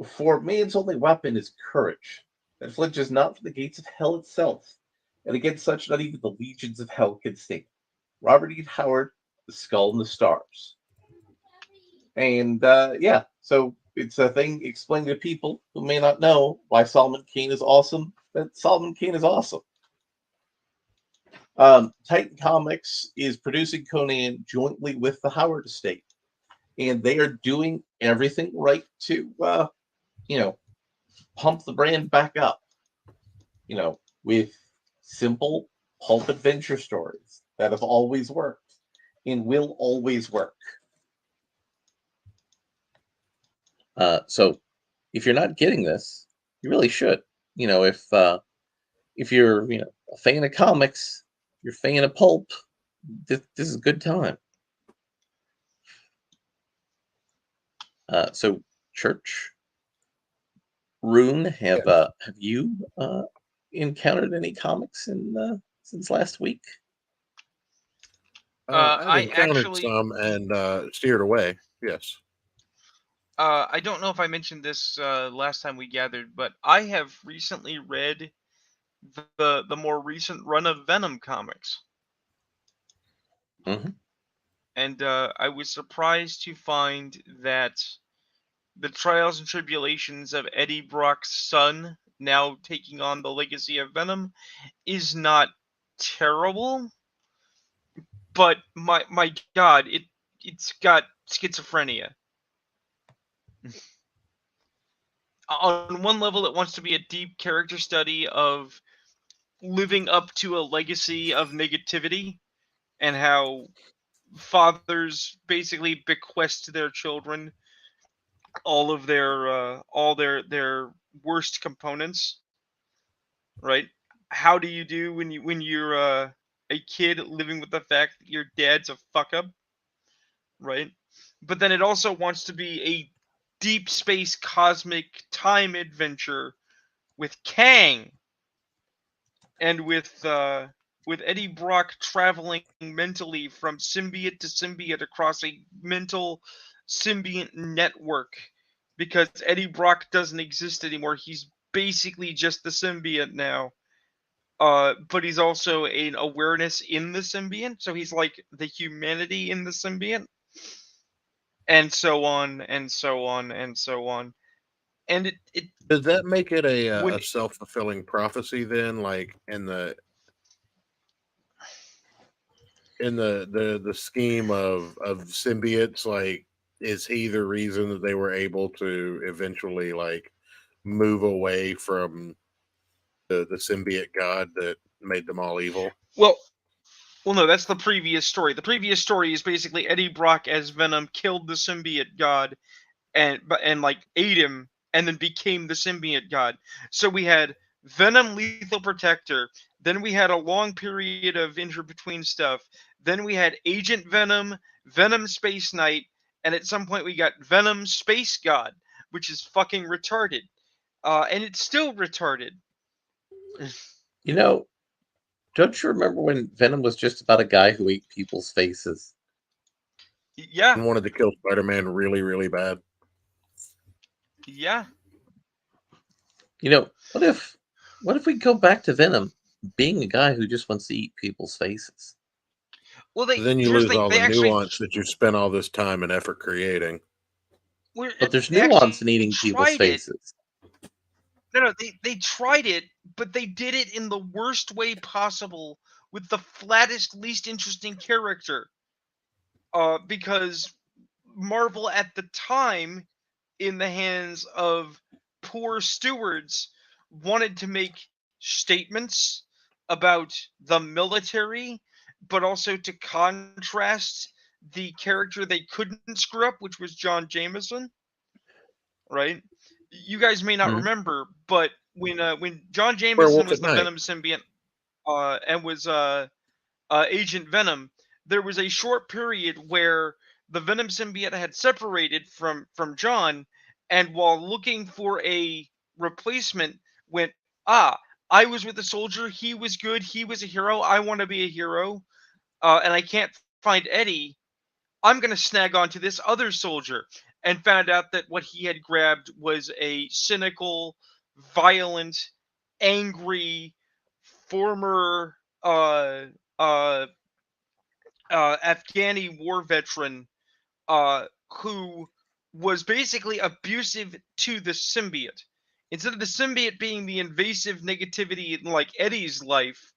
For man's only weapon is courage, that flinches not from the gates of hell itself, and against such not even the legions of hell can stand. Robert E. Howard, The Skull and the Stars. And yeah, so it's a thing explaining to people who may not know why Solomon Kane is awesome, that Solomon Kane is awesome. Titan Comics is producing Conan jointly with the Howard estate, and they are doing everything right to, you know, pump the brand back up, with simple pulp adventure stories that have always worked and will always work. So if you're not getting this, you really should. If you're a fan of comics, you're a fan of pulp, this is a good time. So Church, Rune, Yeah. have you encountered any comics since last week? I've I encountered actually, some and steered away. Yes. I don't know if I mentioned this last time we gathered, but I have recently read the more recent run of Venom comics, Hmm. and I was surprised to find that the trials and tribulations of Eddie Brock's son now taking on the legacy of Venom is not terrible, but my God, it's got schizophrenia. On one level, it wants to be a deep character study of living up to a legacy of negativity and how fathers basically bequest to their children all their worst components, right? How do you do when you're a kid living with the fact that your dad's a fuck up, right? But then it also wants to be a deep space cosmic time adventure with Kang and with Eddie Brock traveling mentally from symbiote to symbiote across a mental symbiont network because Eddie Brock doesn't exist anymore. He's basically just the symbiote now. But he's also an awareness in the symbiont, so he's like the humanity in the symbiont, and so on and so on and so on. And it Does that make it when a self fulfilling prophecy then? Like in the scheme of symbiotes, like is he the reason that they were able to eventually like move away from the symbiote god that made them all evil? well well no, that's the previous story. The previous story is basically Eddie Brock as Venom killed the symbiote god and like ate him and then became the symbiote god. So we had Venom Lethal Protector, then we had a long period of inter between stuff. Then we had Agent Venom, Venom Space Knight, and at some point we got Venom Space God, which is fucking retarded. And it's still retarded. You know, don't you remember when Venom was just about a guy who ate people's faces? Yeah, And wanted to kill Spider Man really, really bad. yeah. You know, what if we go back to Venom being a guy who just wants to eat people's faces? Well, they Then you here's the lose thing. all They the actually nuance that you spent all this time and effort creating. But there's they actually nuance in eating people's tried it. faces. No, they tried it, but they did it in the worst way possible with the flattest, least interesting character. Because Marvel at the time, in the hands of poor stewards, wanted to make statements about the military, but also to contrast the character they couldn't screw up, which was John Jameson, right? You guys may not Mhm. remember, but when John Jameson Werewolf was at the Night. Venom symbiote and was Agent Venom, there was a short period where the Venom symbiote had separated from John, and while looking for a replacement, went, I was with a soldier. He was good. He was a hero. I want to be a hero, and I can't find Eddie. I'm gonna snag onto this other soldier, and found out that what he had grabbed was a cynical, violent, angry former uh Afghani war veteran who was basically abusive to the symbiote. Instead of the symbiote being the invasive negativity in like Eddie's life,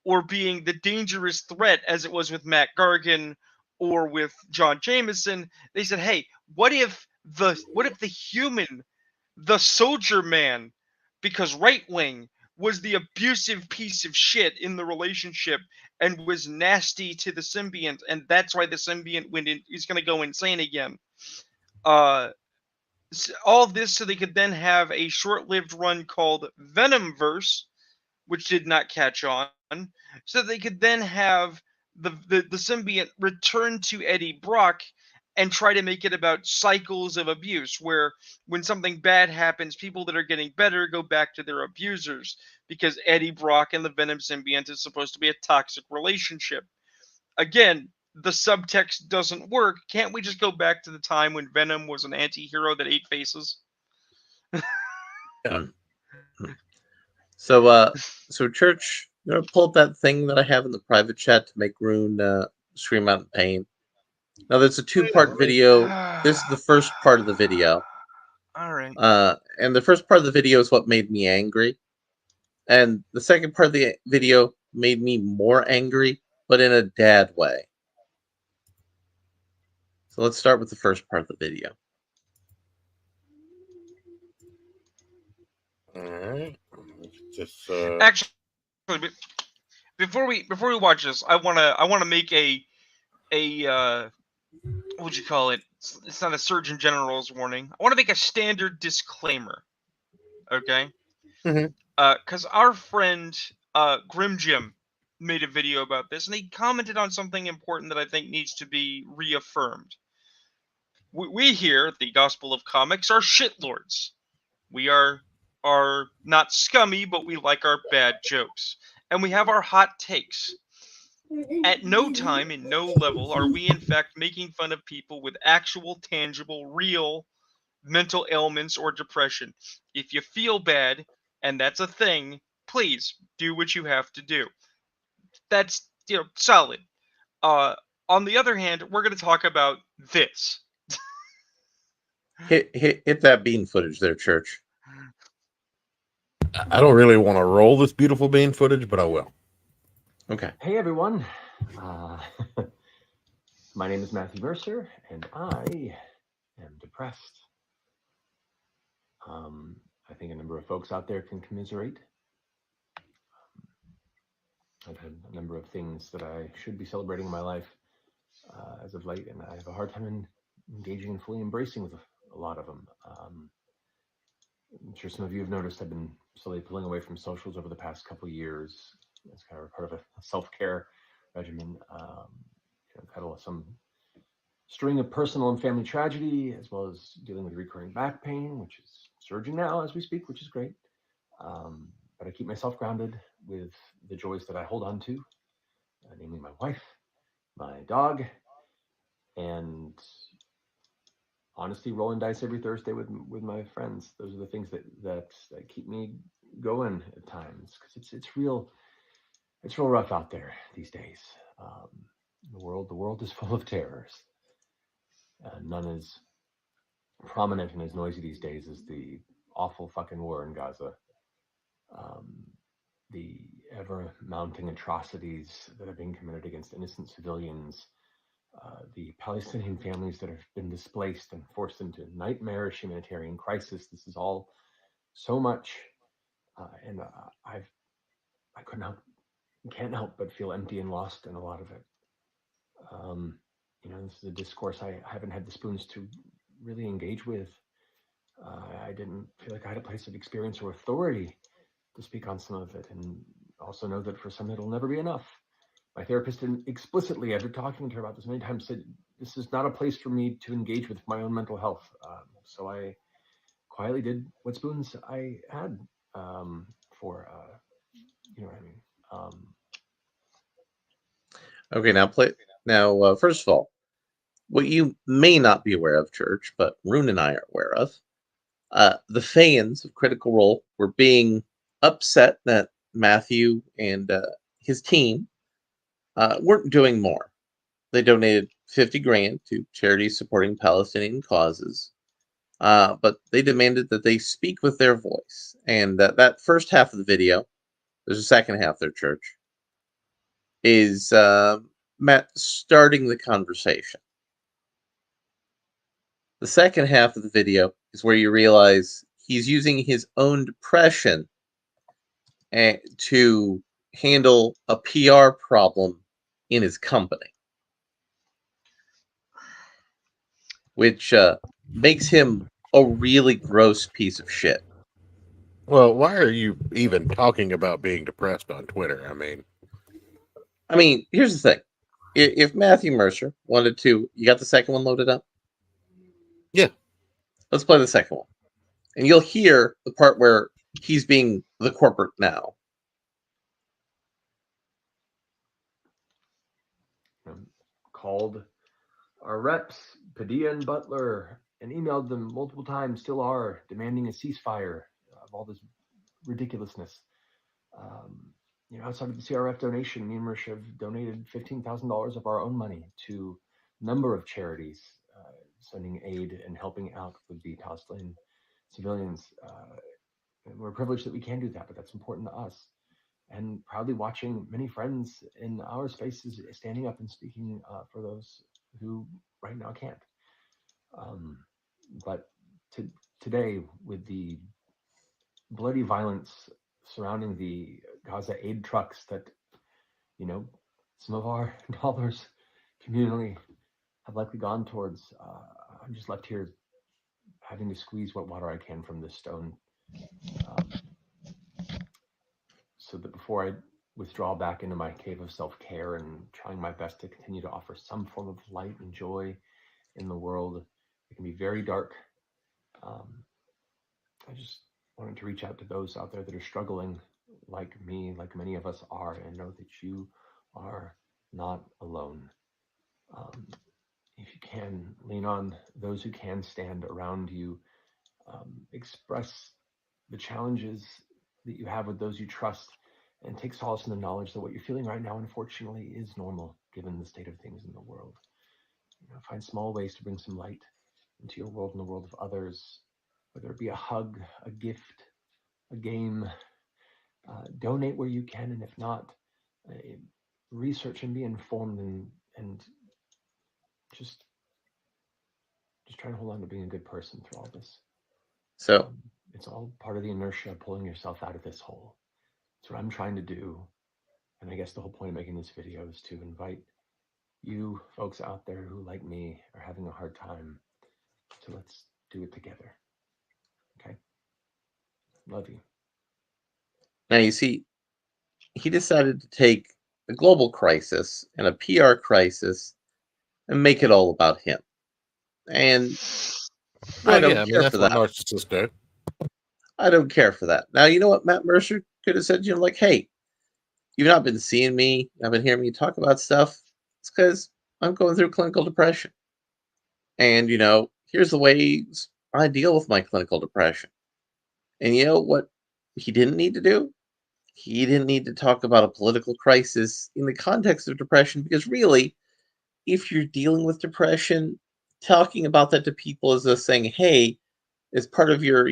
or being the dangerous threat as it was with Matt Gargan or with John Jameson, they said, "Hey, what if the human, the soldier man, because Right Wing was the abusive piece of shit in the relationship and was nasty to the symbiont, and that's why the symbiont is going to go insane again." Uh, all this so they could then have a short-lived run called Venomverse, which did not catch on, so they could then have the symbiote return to Eddie Brock and try to make it about cycles of abuse, where when something bad happens, people that are getting better go back to their abusers, because Eddie Brock and the Venom symbiote is supposed to be a toxic relationship. Again, the subtext doesn't work. Can't we just go back to the time when Venom was an anti-hero that ate faces? Yeah. So Church, you know, pull up that thing that I have in the private chat to make Rune scream out in pain. Now, there's a two-part video. This is the first part of the video. All right. And the first part of the video is what made me angry. And the second part of the video made me more angry, but in a dad way. So let's start with the first part of the video. All right. Just Actually, before we watch this, I wanna make a what would you call it? It's not a Surgeon General's warning. I want to make a standard disclaimer. Okay. Mhm. Because our friend Grim Jim made a video about this, and he commented on something important that I think needs to be reaffirmed. We here at the Gospel of Comics are shitlords. We are not scummy, but we like our bad jokes, and we have our hot takes. At no time, in no level, are we in fact making fun of people with actual, tangible, real mental ailments or depression. If you feel bad, and that's a thing, please do what you have to do. That's, solid. On the other hand, we're going to talk about this. Hit that bean footage there, Church. I don't really want to roll this beautiful bean footage, but I will. Okay. Hey everyone, my name is Matthew Mercer, and I am depressed. I think a number of folks out there can commiserate. I've had a number of things that I should be celebrating in my life as of late, and I have a hard time engaging and fully embracing with a lot of them. I'm sure some of you have noticed I've been slowly pulling away from socials over the past couple of years. It's kind of part of a self-care regimen. I've had some string of personal and family tragedy, as well as dealing with recurring back pain, which is surging now as we speak, which is great. But I keep myself grounded with the joys that I hold on to, namely my wife, my dog, and honestly, rolling dice every Thursday with my friends. Those are the things that keep me going at times, because it's real rough out there these days. The world is full of terrors. None as prominent and as noisy these days as the awful fucking war in Gaza. The ever mounting atrocities that are being committed against innocent civilians. The Palestinian families that have been displaced and forced into nightmarish humanitarian crisis. This is all so much, and I can't help but feel empty and lost in a lot of it. This is a discourse I haven't had the spoons to really engage with. I didn't feel like I had a place of experience or authority to speak on some of it, and also know that for some it'll never be enough. My therapist explicitly, after talking to her about this many times, said this is not a place for me to engage with my own mental health. So I quietly did what spoons I had for, you know what I mean. Okay, now, first of all, what you may not be aware of, Church, but Rune and I are aware of, the fans of Critical Role were being upset that Matthew and his team weren't doing more. They donated 50 grand to charities supporting Palestinian causes, but they demanded that they speak with their voice. And that first half of the video, there's a second half there, Church, is Matt starting the conversation. The second half of the video is where you realize he's using his own depression to handle a PR problem in his company, which makes him a really gross piece of shit. Well, why are you even talking about being depressed on Twitter? I mean, here's the thing. if Matthew Mercer wanted to, you got the second one loaded up? Yeah. Let's play the second one. And you'll hear the part where he's being the corporate now. Called our reps, Padilla and Butler, and emailed them multiple times, still are, demanding a ceasefire of all this ridiculousness. Outside of the CRF donation, me and Marish have donated $15,000 of our own money to a number of charities, sending aid and helping out with the Palestinian civilians. And we're privileged that we can do that, but that's important to us. And proudly watching many friends in our spaces standing up and speaking for those who right now can't. But today, with the bloody violence surrounding the Gaza aid trucks that, some of our dollars communally have likely gone towards, I'm just left here having to squeeze what water I can from this stone. So that before I withdraw back into my cave of self-care and trying my best to continue to offer some form of light and joy in the world, it can be very dark. I just wanted to reach out to those out there that are struggling like me, like many of us are, and know that you are not alone. If you can, lean on those who can stand around you. Express the challenges that you have with those you trust, and take solace in the knowledge that what you're feeling right now, unfortunately, is normal given the state of things in the world. Find small ways to bring some light into your world and the world of others, whether it be a hug, a gift, a game. Donate where you can, and if not, research and be informed, and just try and hold on to being a good person through all this. So it's all part of the inertia of pulling yourself out of this hole. It's what I'm trying to do. And I guess the whole point of making this video is to invite you folks out there who, like me, are having a hard time, to let's do it together. Okay? Love you. now you see, he decided to take a global crisis and a PR crisis and make it all about him. And I don't care that's for what that. narcissists do. I don't care for that. Now, you know what Matt Mercer could have said? Like, hey, you've not been seeing me. I've been hearing me talk about stuff. It's because I'm going through clinical depression. And, here's the ways I deal with my clinical depression. And you know what he didn't need to do? He didn't need to talk about a political crisis in the context of depression, because really, if you're dealing with depression, talking about that to people is just saying, hey, as part of your,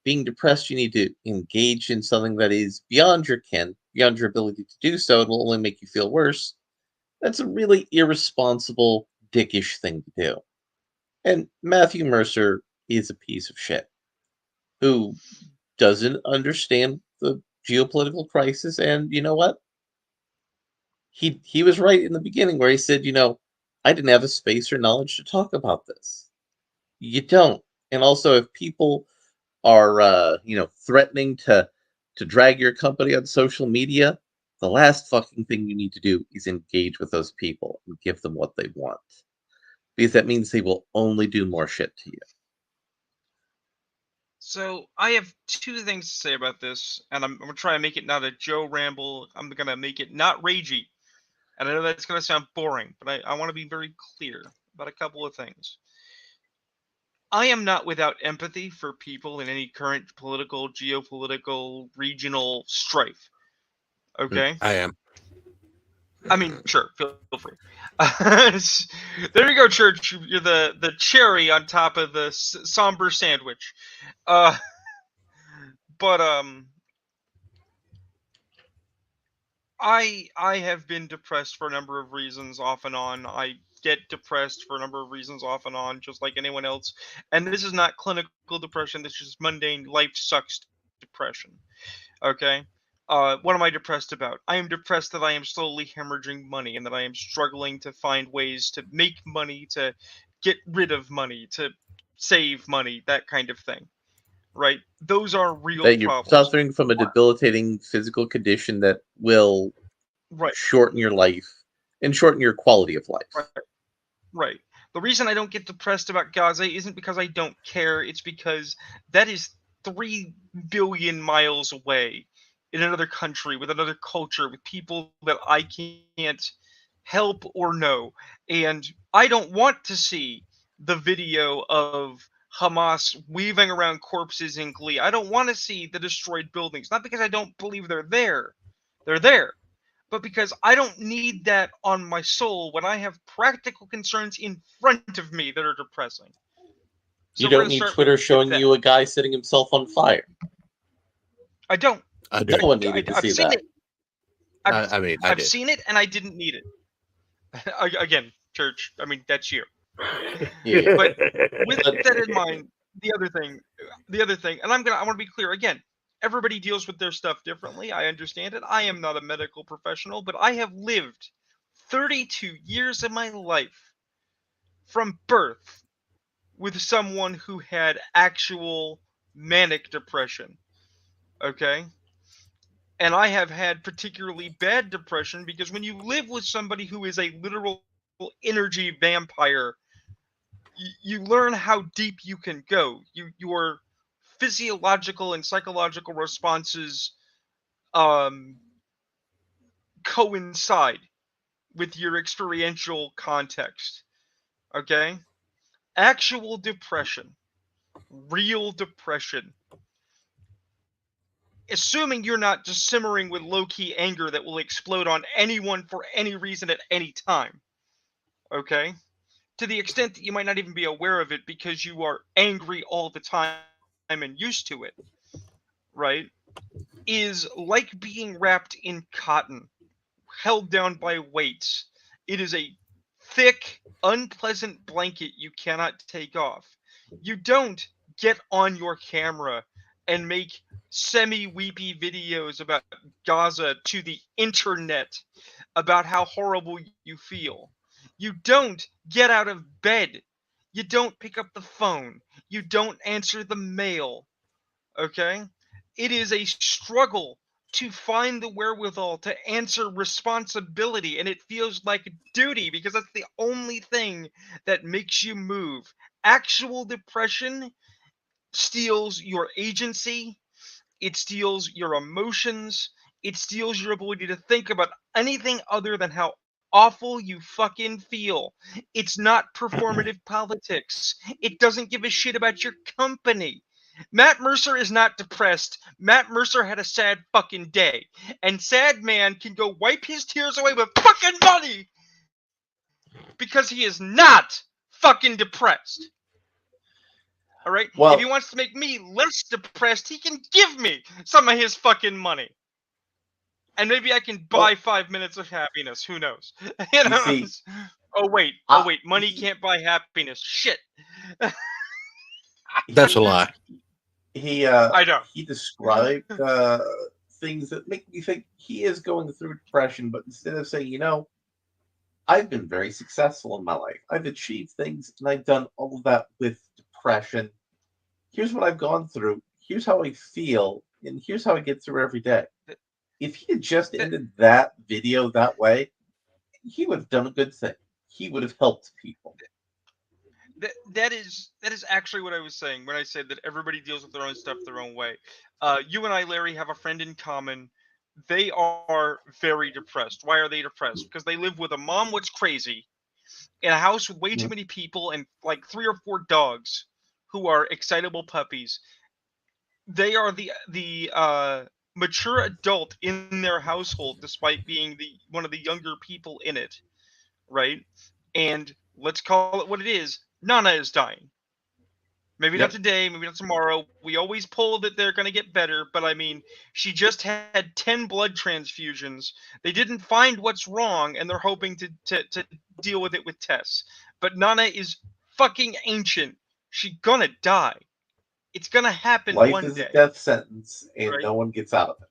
being depressed, you need to engage in something that is beyond your ken, beyond your ability to do so. It will only make you feel worse. That's a really irresponsible, dickish thing to do. And Matthew Mercer is a piece of shit who doesn't understand the geopolitical crisis. And you know what? He was right in the beginning where he said, I didn't have the space or knowledge to talk about this. You don't. And also, if people are threatening to drag your company on social media, the last fucking thing you need to do is engage with those people and give them what they want, because that means they will only do more shit to you. So I have two things to say about this, and I'm gonna try and make it not a Joe ramble. I'm gonna make it not ragey, and I know that's gonna sound boring, but I want to be very clear about a couple of things. I am not without empathy for people in any current political, geopolitical, regional strife. Okay? I am. I mean, sure, feel free. There you go, Church. You're the cherry on top of the somber sandwich. But I have been depressed for a number of reasons, off and on. I get depressed for a number of reasons, off and on, just like anyone else. And this is not clinical depression. This is mundane life sucks depression. Okay. What am I depressed about? I am depressed that I am slowly hemorrhaging money, and that I am struggling to find ways to make money, to get rid of money, to save money, that kind of thing. Right? Those are real That you're problems. suffering from a debilitating physical condition that will Right. shorten your life and shorten your quality of life. Right. The reason I don't get depressed about Gaza isn't because I don't care. It's because that is 3 billion miles away in another country with another culture with people that I can't help or know. And I don't want to see the video of Hamas weaving around corpses in glee. I don't want to see the destroyed buildings. Not because I don't believe they're there. They're there, but because I don't need that on my soul when I have practical concerns in front of me that are depressing. So You we're don't gonna need start Twitter with showing that. you a guy setting himself on fire. I don't. I do. No one needed to I've see seen that. it. I've, I mean, I I've did. seen it and I didn't need it. Again, church. I mean, that's you. Yeah. But with But that in mind, the other thing, and I want to be clear again. Everybody deals with their stuff differently. I understand it. I am not a medical professional, but I have lived 32 years of my life from birth with someone who had actual manic depression. Okay? And I have had particularly bad depression because when you live with somebody who is a literal energy vampire, you learn how deep you can go. Your physiological and psychological responses um, coincide with your experiential context. Okay? Actual depression, real depression, assuming you're not just simmering with low-key anger that will explode on anyone for any reason at any time, okay? To the extent that you might not even be aware of it because you are angry all the time and used to it, right? Is like being wrapped in cotton, held down by weights. It is a thick, unpleasant blanket you cannot take off. You don't get on your camera and make semi weepy videos about Gaza to the internet about how horrible you feel. You don't get out of bed. You don't pick up the phone. You don't answer the mail. Okay? It is a struggle to find the wherewithal to answer responsibility, and it feels like duty because that's the only thing that makes you move. Actual depression steals your agency, it steals your emotions, it steals your ability to think about anything other than how awful you fucking feel. It's not performative politics. It doesn't give a shit about your company. Matt Mercer is not depressed. Matt Mercer had a sad fucking day. And sad man can go wipe his tears away with fucking money because he is not fucking depressed. All right? If he well, wants to make me less depressed, he can give me some of his fucking money. And maybe I can buy well, 5 minutes of happiness. Who knows? You you know? see, Oh wait. Money he can't buy happiness. Shit. That's a he lie. he I know. he described things that make me think he is going through depression, but instead of saying, I've been very successful in my life. I've achieved things and I've done all of that with depression. Here's what I've gone through. Here's how I feel, and here's how I get through every day. Th- If he had just th- ended that video that way, he would have done a good thing. He would have helped people. that is actually what I was saying when I said that everybody deals with their own stuff their own way. You and I, Larry, have a friend in common. They are very depressed. Why are they depressed? Because they live with a mom what's crazy in a house with way too Mhm. many people and like 3 or 4 dogs who are excitable puppies. They are the mature adult in their household despite being the one of the younger people in it, right? And let's call it what it is. Nana is dying. Maybe not Yep. today, maybe not tomorrow. We always pull that they're going to get better, but I mean, she just had 10 blood transfusions. They didn't find what's wrong, and they're hoping to deal with it with tests. But Nana is fucking ancient. She gonna die. It's gonna happen Life one is a day, death sentence, and right? no one gets out of it.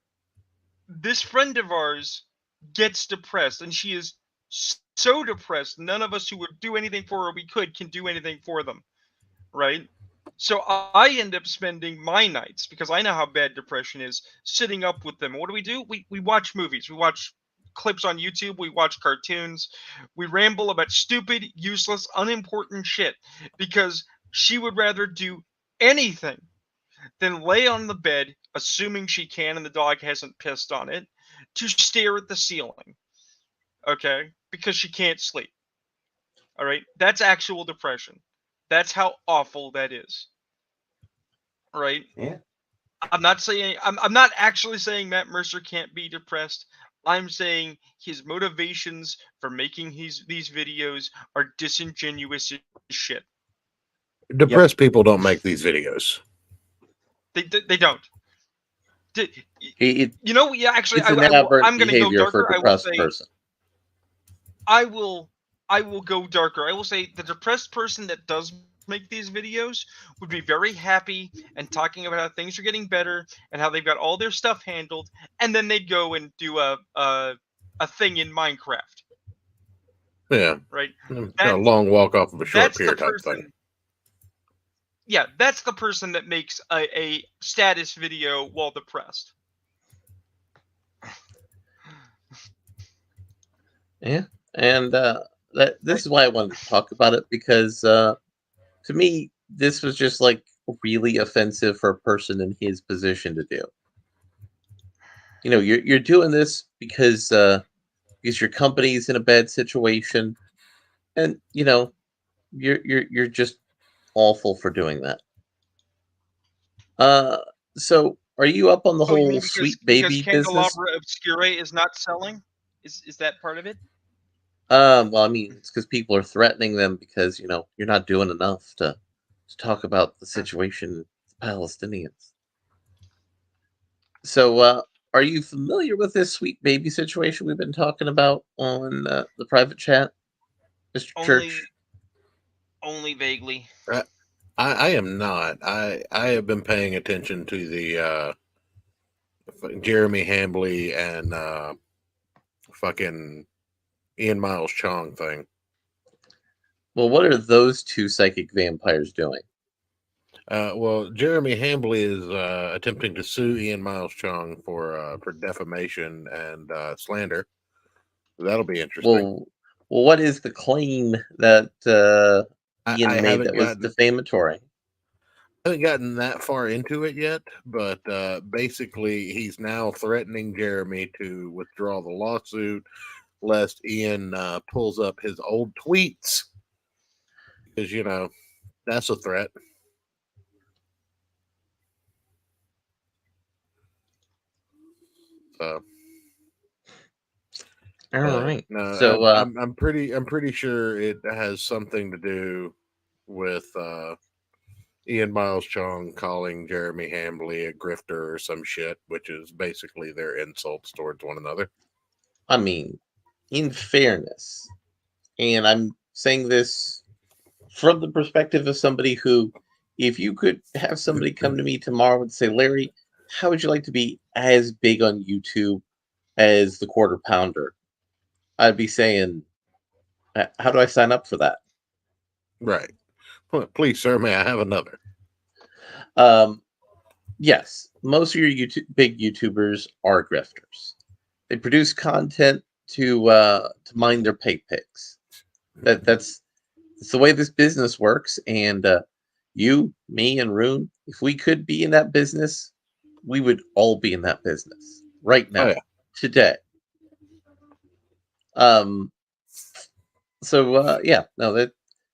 This friend of ours gets depressed, and she is so depressed. None of us who would do anything for her we could can do anything for them, right? So I end up spending my nights because I know how bad depression is, sitting up with them. And what do? We watch movies. We watch clips on YouTube. We watch cartoons. We ramble about stupid, useless, unimportant shit because she would rather do anything than lay on the bed, assuming she can and the dog hasn't pissed on it, to stare at the ceiling. Okay? Because she can't sleep. All right? That's actual depression. That's how awful that is. Right? Yeah. I'm not actually saying Matt Mercer can't be depressed. I'm saying his motivations for making these videos are disingenuous as shit. Depressed people don't make these videos. They don't. It, You know, yeah, actually, it's an aberrant I'm going to go behavior for darker. a depressed person. I will go darker. I will say the depressed person that does make these videos would be very happy and talking about how things are getting better and how they've got all their stuff handled, and then they'd go and do a thing in Minecraft. Yeah. Right? A long walk off of a short That's pier the type person. thing. Yeah, that's the person that makes a status video while depressed. Yeah, and this is why I wanted to talk about it, because to me this was just like really offensive for a person in his position to do. You know, you're doing this because your company's in a bad situation, and you know you're just awful for doing that. So are you up on the Oh, you whole mean sweet because baby business? Candelabra Obscure is not selling? Is that part of it? Well, I mean, it's because people are threatening them because you're not doing enough to talk about the situation with the Palestinians. So, are you familiar with this sweet baby situation we've been talking about on the private chat, Mr. Church? Only vaguely. I am not. I have been paying attention to the Jeremy Hambley and fucking Ian Miles Chong thing. Well, what are those two psychic vampires doing? Well, Jeremy Hambley is attempting to sue Ian Miles Chong for defamation and slander. That'll be interesting. Well, what is the claim that Ian I made haven't that was defamatory? I haven't gotten that far into it yet, but basically he's now threatening Jeremy to withdraw the lawsuit lest Ian pulls up his old tweets, because that's a threat. So, all right. No, so I'm pretty sure it has something to do with Ian Miles Chong calling Jeremy Hambley a grifter or some shit, which is basically their insults towards one another. I mean, in fairness, and I'm saying this from the perspective of somebody who, if you could have somebody come to me tomorrow and say, Larry, how would you like to be as big on YouTube as the Quarter Pounder? I'd be saying, how do I sign up for that? Right. Please, sir, may I have another? Yes, most of your big YouTubers are grifters. They produce content to mine their pay picks. That's the way this business works. And you, me, and Rune, if we could be in that business, we would all be in that business right now, today. So yeah, no, that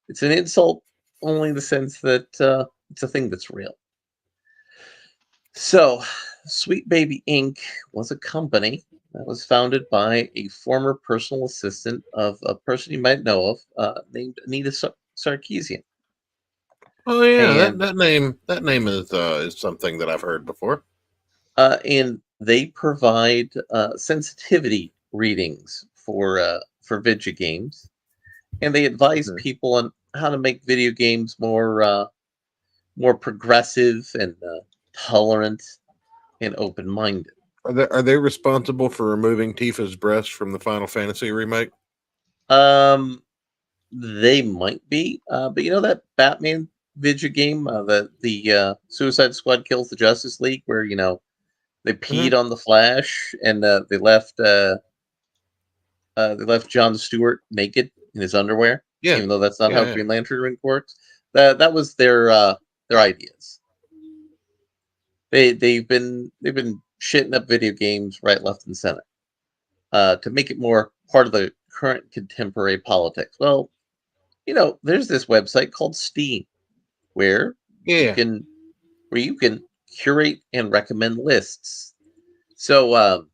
it's an insult only in the sense that it's a thing that's real. So, Sweet Baby Inc. was a company that was founded by a former personal assistant of a person you might know of, named Anita Sarkeesian. Oh yeah, And, that name is something that I've heard before. And they provide sensitivity readings for video games, and they advise people on how to make video games more progressive and tolerant and open-minded. Are they responsible for removing Tifa's breast from the Final Fantasy remake? They might be, but you know that Batman video game, the Suicide Squad kills the Justice League, where they peed on the Flash and they left they left Jon Stewart naked in his underwear, Yeah. even though that's not how Yeah. Green Lantern works. That was their ideas. They've been shitting up video games right, left, and center to make it more part of the current contemporary politics. Well, there's this website called Steam where you Yeah. can curate and recommend lists. So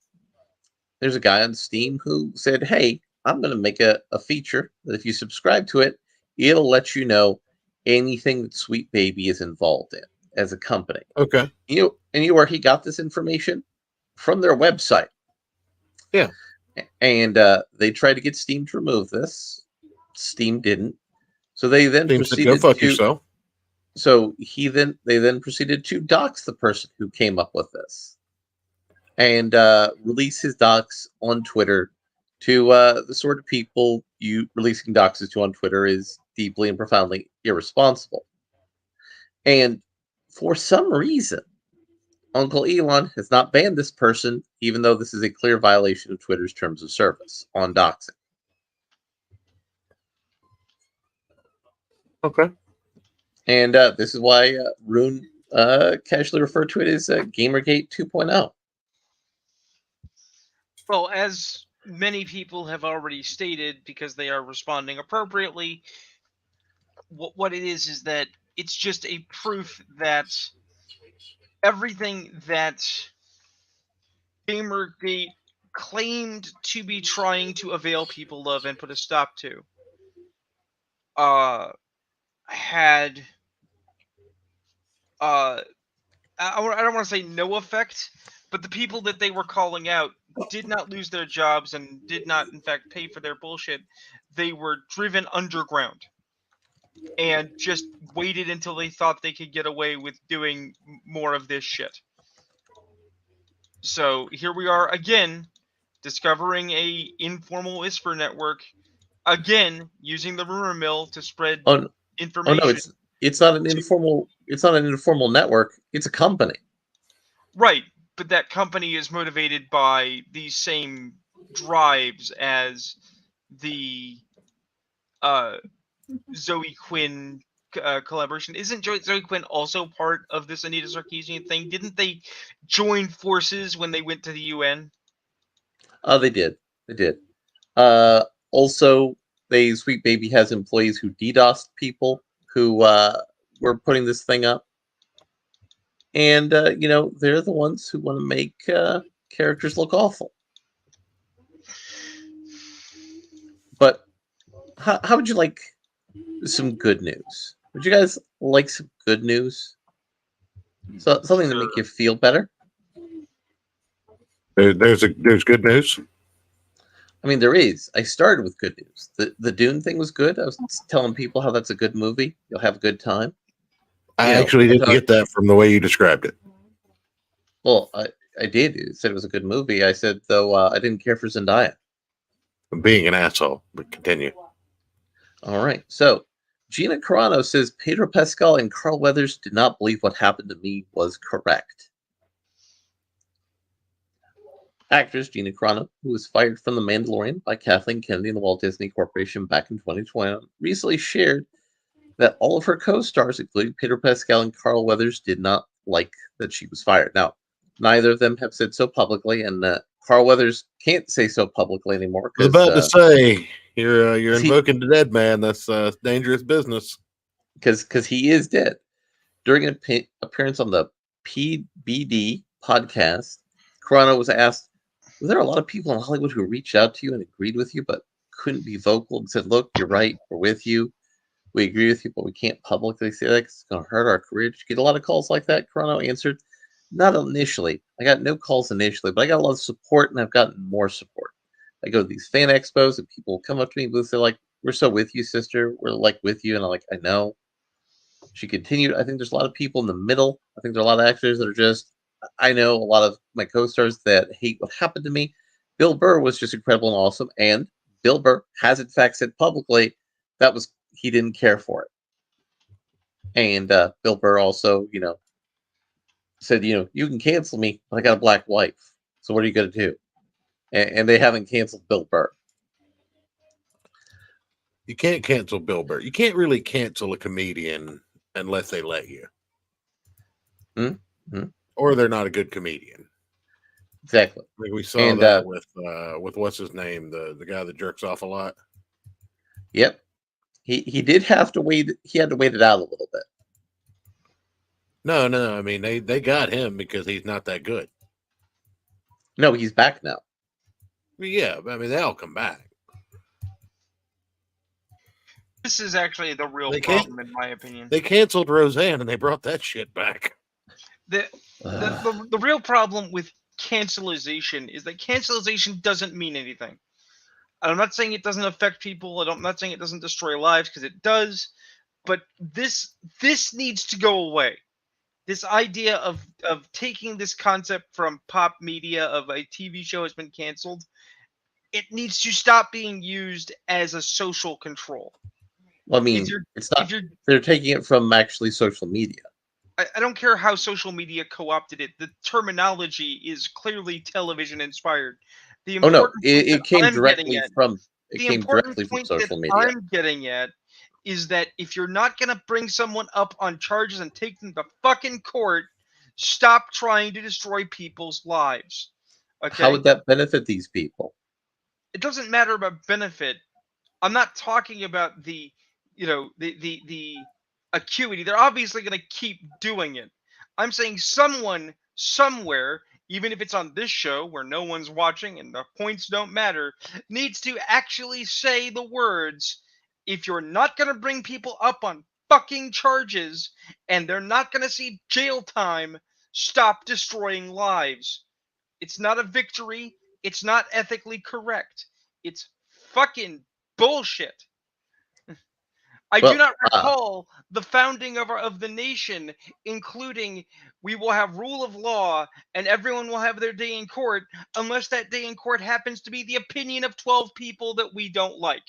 there's a guy on Steam who said, "Hey, I'm going to make a feature that if you subscribe to it, it'll let you know anything that Sweet Baby is involved in as a company." Okay. And where he got this information? From their website. Yeah. And they tried to get Steam to remove this. Steam didn't. So they then Seems to go proceeded fuck to. yourself. So they then proceeded to dox the person who came up with this, and release his docs on Twitter to the sort of people you releasing doxes to on Twitter is deeply and profoundly irresponsible. And for some reason, Uncle Elon has not banned this person, even though this is a clear violation of Twitter's terms of service on doxing. Okay. And this is why Rune casually referred to it as Gamergate 2.0. Well, as many people have already stated, because they are responding appropriately, what it is that it's just a proof that everything that Gamergate claimed to be trying to avail people of and put a stop to had I don't want to say no effect, but the people that they were calling out did not lose their jobs and did not in fact pay for their bullshit. They were driven underground and just waited until they thought they could get away with doing more of this shit. So here we are again, discovering a informal whisper network, again using the rumor mill to spread information. Oh no, it's not an informal network. It's a company. Right, but that company is motivated by these same drives as the Zoe Quinn collaboration. Isn't Zoe Quinn also part of this Anita Sarkeesian thing? Didn't they join forces when they went to the UN? Oh, they did. They did. Also, Sweet Baby has employees who DDoSed people who were putting this thing up. And, they're the ones who want to make characters look awful. But how would you like some good news? Would you guys like some good news? Something to make you feel better? There's good news. I mean, there is. I started with good news. The Dune thing was good. I was telling people how that's a good movie. You'll have a good time. I actually didn't get that from the way you described it. Well, I did. It said it was a good movie. I said, though, I didn't care for Zendaya. I'm being an asshole, but continue. All right. So, Gina Carano says Pedro Pascal and Carl Weathers did not believe what happened to me was correct. Actress Gina Carano, who was fired from The Mandalorian by Kathleen Kennedy and the Walt Disney Corporation back in 2020, recently shared that all of her co-stars, including Pedro Pascal and Carl Weathers, did not like that she was fired. Now, neither of them have said so publicly, and Carl Weathers can't say so publicly anymore. I was about to say, you're invoking the dead man. That's dangerous business. Because he is dead. During an appearance on the PBD podcast, Carano was asked, were there a lot of people in Hollywood who reached out to you and agreed with you, but couldn't be vocal and said, look, you're right, we're with you. We agree with you, but we can't publicly say that because it's going to hurt our career. Did you get a lot of calls like that? Carano answered, not initially. I got no calls initially, but I got a lot of support, and I've gotten more support. I go to these fan expos, and people come up to me and say, like, we're so with you, sister. We're, like, with you. And I'm like, I know. She continued, I think there's a lot of people in the middle. I think there are a lot of actors that are just, I know a lot of my co-stars that hate what happened to me. Bill Burr was just incredible and awesome, and Bill Burr has in fact said publicly that he didn't care for it. And Bill Burr also, said, you can cancel me, but I got a black wife. So what are you going to do? And they haven't canceled Bill Burr. You can't cancel Bill Burr. You can't really cancel a comedian unless they let you, Mm-hmm. or they're not a good comedian. Exactly. Like we saw And that with what's his name, the guy that jerks off a lot. yep, he did have to wait. He had to wait it out a little bit. No. I mean, they got him because he's not that good. No, he's back now. Yeah, I mean, they all come back. This is actually the real They can't- problem, in my opinion. They canceled Roseanne and they brought that shit back. The real problem with cancelization is that cancelization doesn't mean anything. And I'm not saying it doesn't affect people. I'm not saying it doesn't destroy lives, because it does. But this needs to go away. This idea of taking this concept from pop media of a TV show has been canceled. It needs to stop being used as a social control. Well, I mean, it's not. They're taking it from actually social media. I don't care how social media co-opted it. The terminology is clearly television inspired. The Oh no, important point it that came I'm directly getting at- from. It the came important directly from point social that media. I'm getting at is that if you're not going to bring someone up on charges and take them to fucking court, stop trying to destroy people's lives. Okay? How would that benefit these people? It doesn't matter about benefit. I'm not talking about the acuity. They're obviously going to keep doing it. I'm saying someone somewhere, even if it's on this show where no one's watching and the points don't matter, needs to actually say the words, if you're not going to bring people up on fucking charges and they're not going to see jail time, stop destroying lives. It's not a victory. It's not ethically correct. It's fucking bullshit. I do not recall the founding of the nation, including we will have rule of law and everyone will have their day in court, unless that day in court happens to be the opinion of 12 people that we don't like.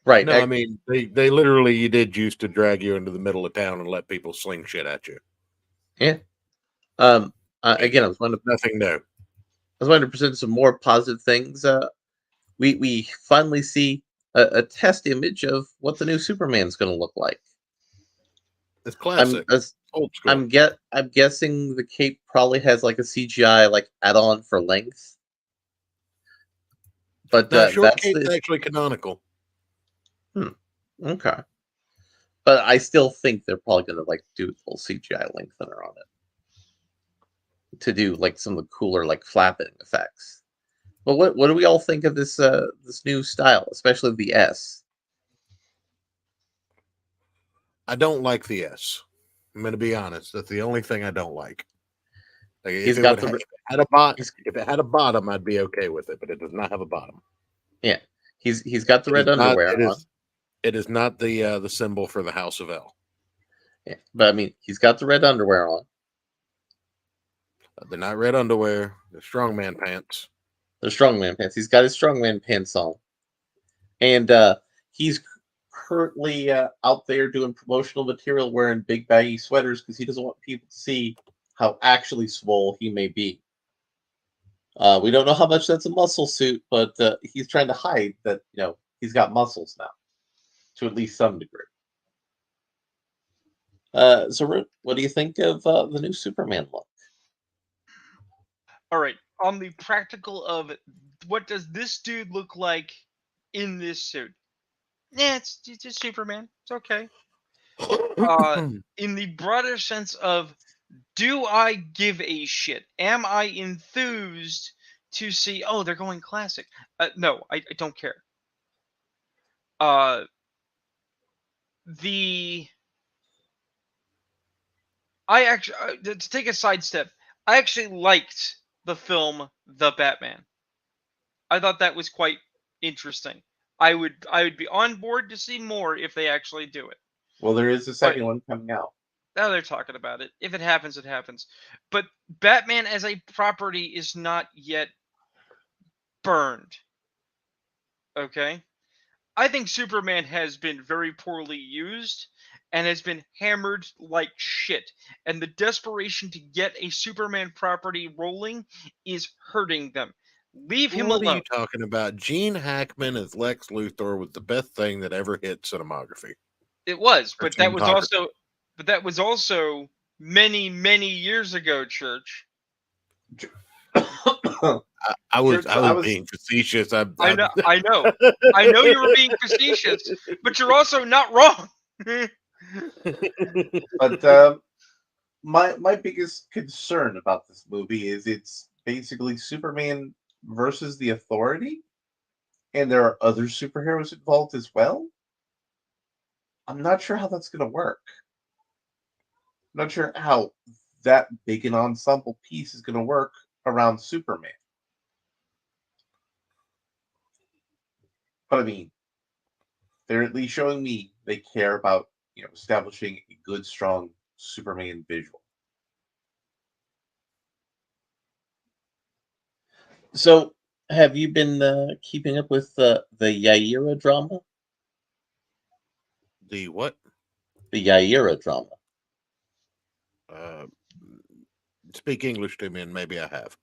Right. No, I mean, they literally did used to drag you into the middle of town and let people sling shit at you. Yeah. Again, I was wondering nothing new. I was wanting to present some more positive things. We finally see a test image of what the new Superman's going to look like. It's classic. Old school. I'm guessing the cape probably has like a CGI like add-on for length. But short cape's actually canonical. Okay. But I still think they're probably going to like do a little CGI lengthener on it to do like some of the cooler like flapping effects. But what do we all think of this this new style, especially the S? I don't like the S. I'm going to be honest. That's the only thing I don't like. Like if it had a bottom, I'd be okay with it. But it does not have a bottom. Yeah, he's got the red underwear on. It is not the symbol for the House of L. Yeah, but I mean, he's got the red underwear on. They're not red underwear. They're strongman pants. They're strongman pants. He's got his strongman pants on, and he's currently out there doing promotional material wearing big baggy sweaters because he doesn't want people to see how actually swole he may be. We don't know how much that's a muscle suit, but he's trying to hide that he's got muscles now, to at least some degree. So, what do you think of the new Superman look? All right, on the practical of what does this dude look like in this suit? Yeah, it's just Superman. It's okay. In the broader sense of, do I give a shit? Am I enthused to see? Oh, they're going classic. No, I don't care. I actually, to take a sidestep, I actually liked the film The Batman. I thought that was quite interesting. I would be on board to see more if they actually do it. Well, there is a second one coming out. Now they're talking about it. If it happens, it happens. But Batman as a property is not yet burned. Okay? I think Superman has been very poorly used and has been hammered like shit. And the desperation to get a Superman property rolling is hurting them. Leave him What are alone. you talking about? Gene Hackman as Lex Luthor was the best thing that ever hit cinematography. It was, Or but that was cinematography. also many, many years ago, Church. I was Church, I was being facetious. I know, I know you were being facetious, but you're also not wrong. but my biggest concern about this movie is it's basically Superman versus the Authority, and there are other superheroes involved as well. I'm not sure how that's going to work. I'm not sure how that big an ensemble piece is going to work around Superman. But I mean, they're at least showing me they care about establishing a good, strong Superman visual. So, have you been keeping up with the Yaira drama? The what? The Yaira drama. Uh, Speak English to me, and maybe I have.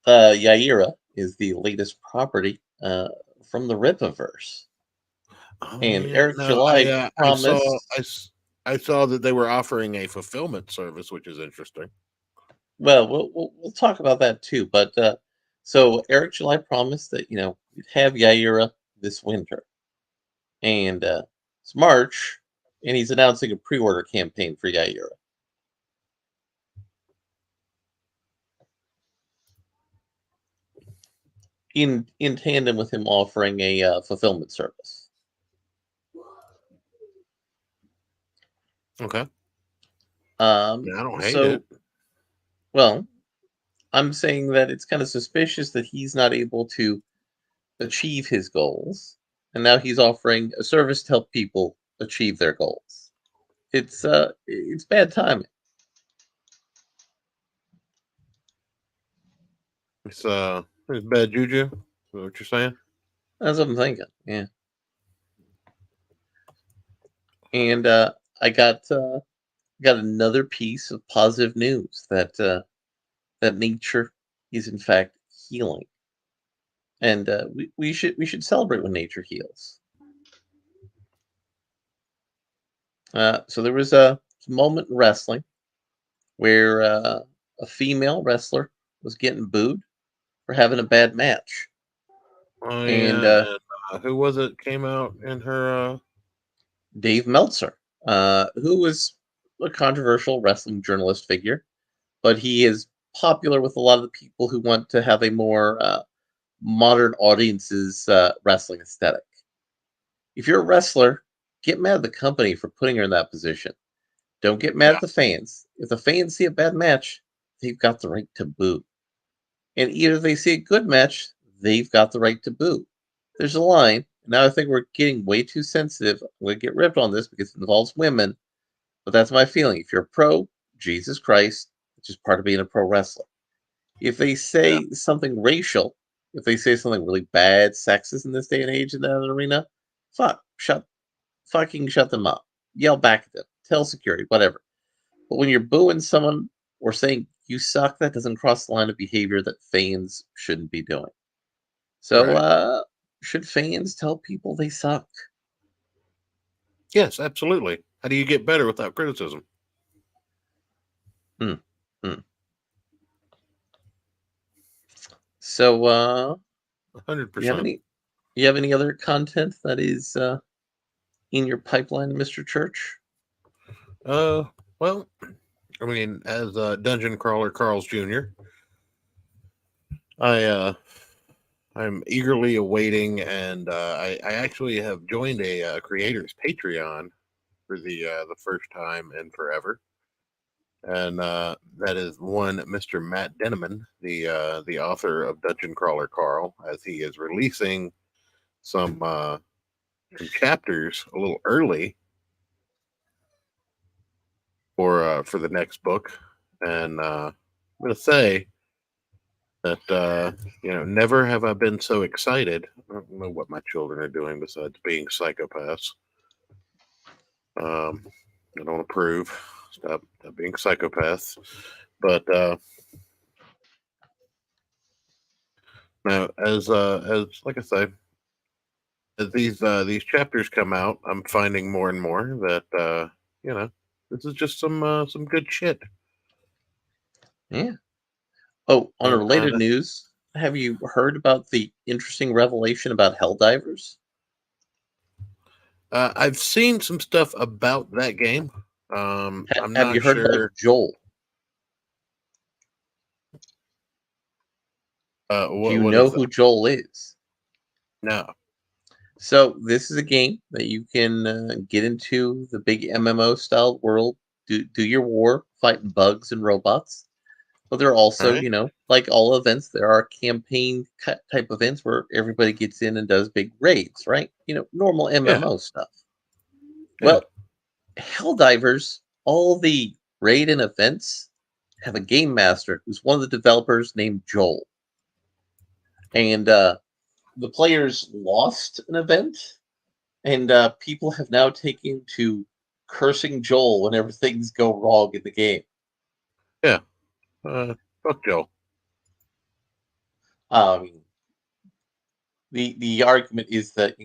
Yaira is the latest property from the Rippaverse, Oh and yeah, Eric no, July I saw promised. I saw that they were offering a fulfillment service, which is interesting. Well, we'll talk about that too. But so Eric July promised that we'd have Yaira this winter, and it's March, and he's announcing a pre-order campaign for Yaira. In tandem with him offering a fulfillment service. Okay, I don't hate it. So, well, I'm saying that it's kind of suspicious that he's not able to achieve his goals, and now he's offering a service to help people achieve their goals. It's bad timing. It's bad juju. Is that what you're saying? That's what I'm thinking. Yeah, and I got another piece of positive news that that nature is in fact healing, and we should celebrate when nature heals. So there was a moment in wrestling where a female wrestler was getting booed for having a bad match, Oh and yeah, and who was it came out in her? Dave Meltzer, who was a controversial wrestling journalist figure, but he is popular with a lot of the people who want to have a more modern audience's wrestling aesthetic. If you're a wrestler, get mad at the company for putting her in that position. Don't get mad Yeah, at the fans. If the fans see a bad match, they've got the right to boo. And either they see a good match, they've got the right to boo. There's a line. Now I think we're getting way too sensitive. I'm going to get ripped on this because it involves women, but that's my feeling. If you're a pro, Jesus Christ, which is part of being a pro wrestler. If they yeah, say something racial, if they say something really bad, sexist in this day and age in that arena, fucking shut them up. Yell back at them. Tell security, whatever. But when you're booing someone or saying you suck, that doesn't cross the line of behavior that fans shouldn't be doing. So, right. should fans tell people they suck? Yes, absolutely. How do you get better without criticism? Hmm. Hmm. So, Hundred you have percent. any other content that is in your pipeline, Mr. Church? Well, I mean, as Dungeon Crawler Carl's Jr., I I'm eagerly awaiting, and I actually have joined a creators Patreon for the first time in forever, and that is one Mr. Matt Denneman, the author of Dungeon Crawler Carl, as he is releasing some chapters a little early for the next book, and I'm gonna say that never have I been so excited. I don't know what my children are doing besides being psychopaths. Um, I don't approve. Stop being psychopaths. But Now, as like I say, as these chapters come out, I'm finding more and more that this is just some good shit. Yeah. Oh, on a And related news, have you heard about the interesting revelation about Helldivers? I've seen some stuff about that game. I'm Have you not heard sure. of Joel? Do you What know is who that? Joel is? No. So this is a game that you can get into the big MMO style world, do your war, fighting bugs and robots. But there are All also, right. like all events, there are campaign type events where everybody gets in and does big raids, right? Normal Yeah. MMO stuff. Yeah. Well, Helldivers, all the raid and events have a game master who's one of the developers named Joel. And the players lost an event, and people have now taken to cursing Joel whenever things go wrong in the game. Yeah. Fuck Joel. Um, the argument is that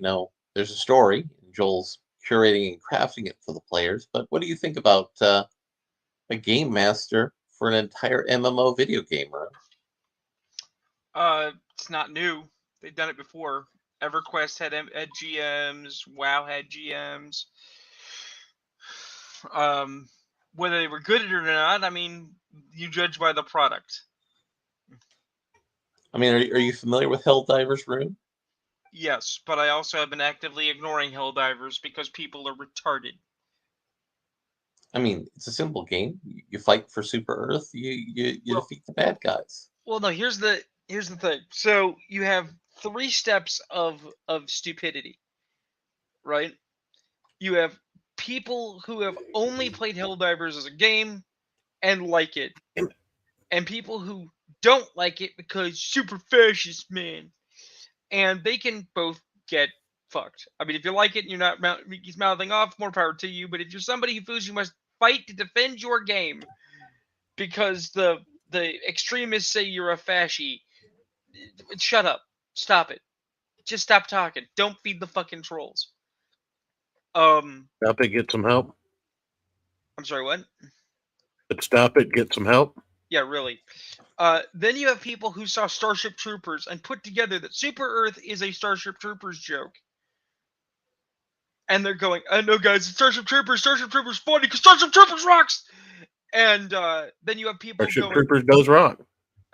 there's a story, and Joel's curating and crafting it for the players. But what do you think about a game master for an entire MMO video game? It's not new. They've done it before. EverQuest had GMs. WoW had GMs. Whether they were good at it or not, I mean, you judge by the product. I mean, are you familiar with Helldivers Rune? Yes, but I also have been actively ignoring Helldivers because people are retarded. I mean, it's a simple game. You fight for Super Earth. You defeat the bad guys. Well, no. Here's the thing. So you have 3 steps of stupidity, right? You have people who have only played Helldivers as a game and like it, and people who don't like it because super fascist, man. And they can both get fucked. I mean, if you like it and you're not he's mouthing off, more power to you. But if you're somebody who feels you must fight to defend your game because the extremists say you're a fasci, shut up. Stop it. Just stop talking. Don't feed the fucking trolls. Stop it. Get some help. I'm sorry, what? But stop it. Get some help. Yeah, really. Then you have people who saw Starship Troopers and put together that Super Earth is a Starship Troopers joke. And they're going, no, guys, it's Starship Troopers funny because Starship Troopers rocks! And then you have people Starship going... Troopers does rock.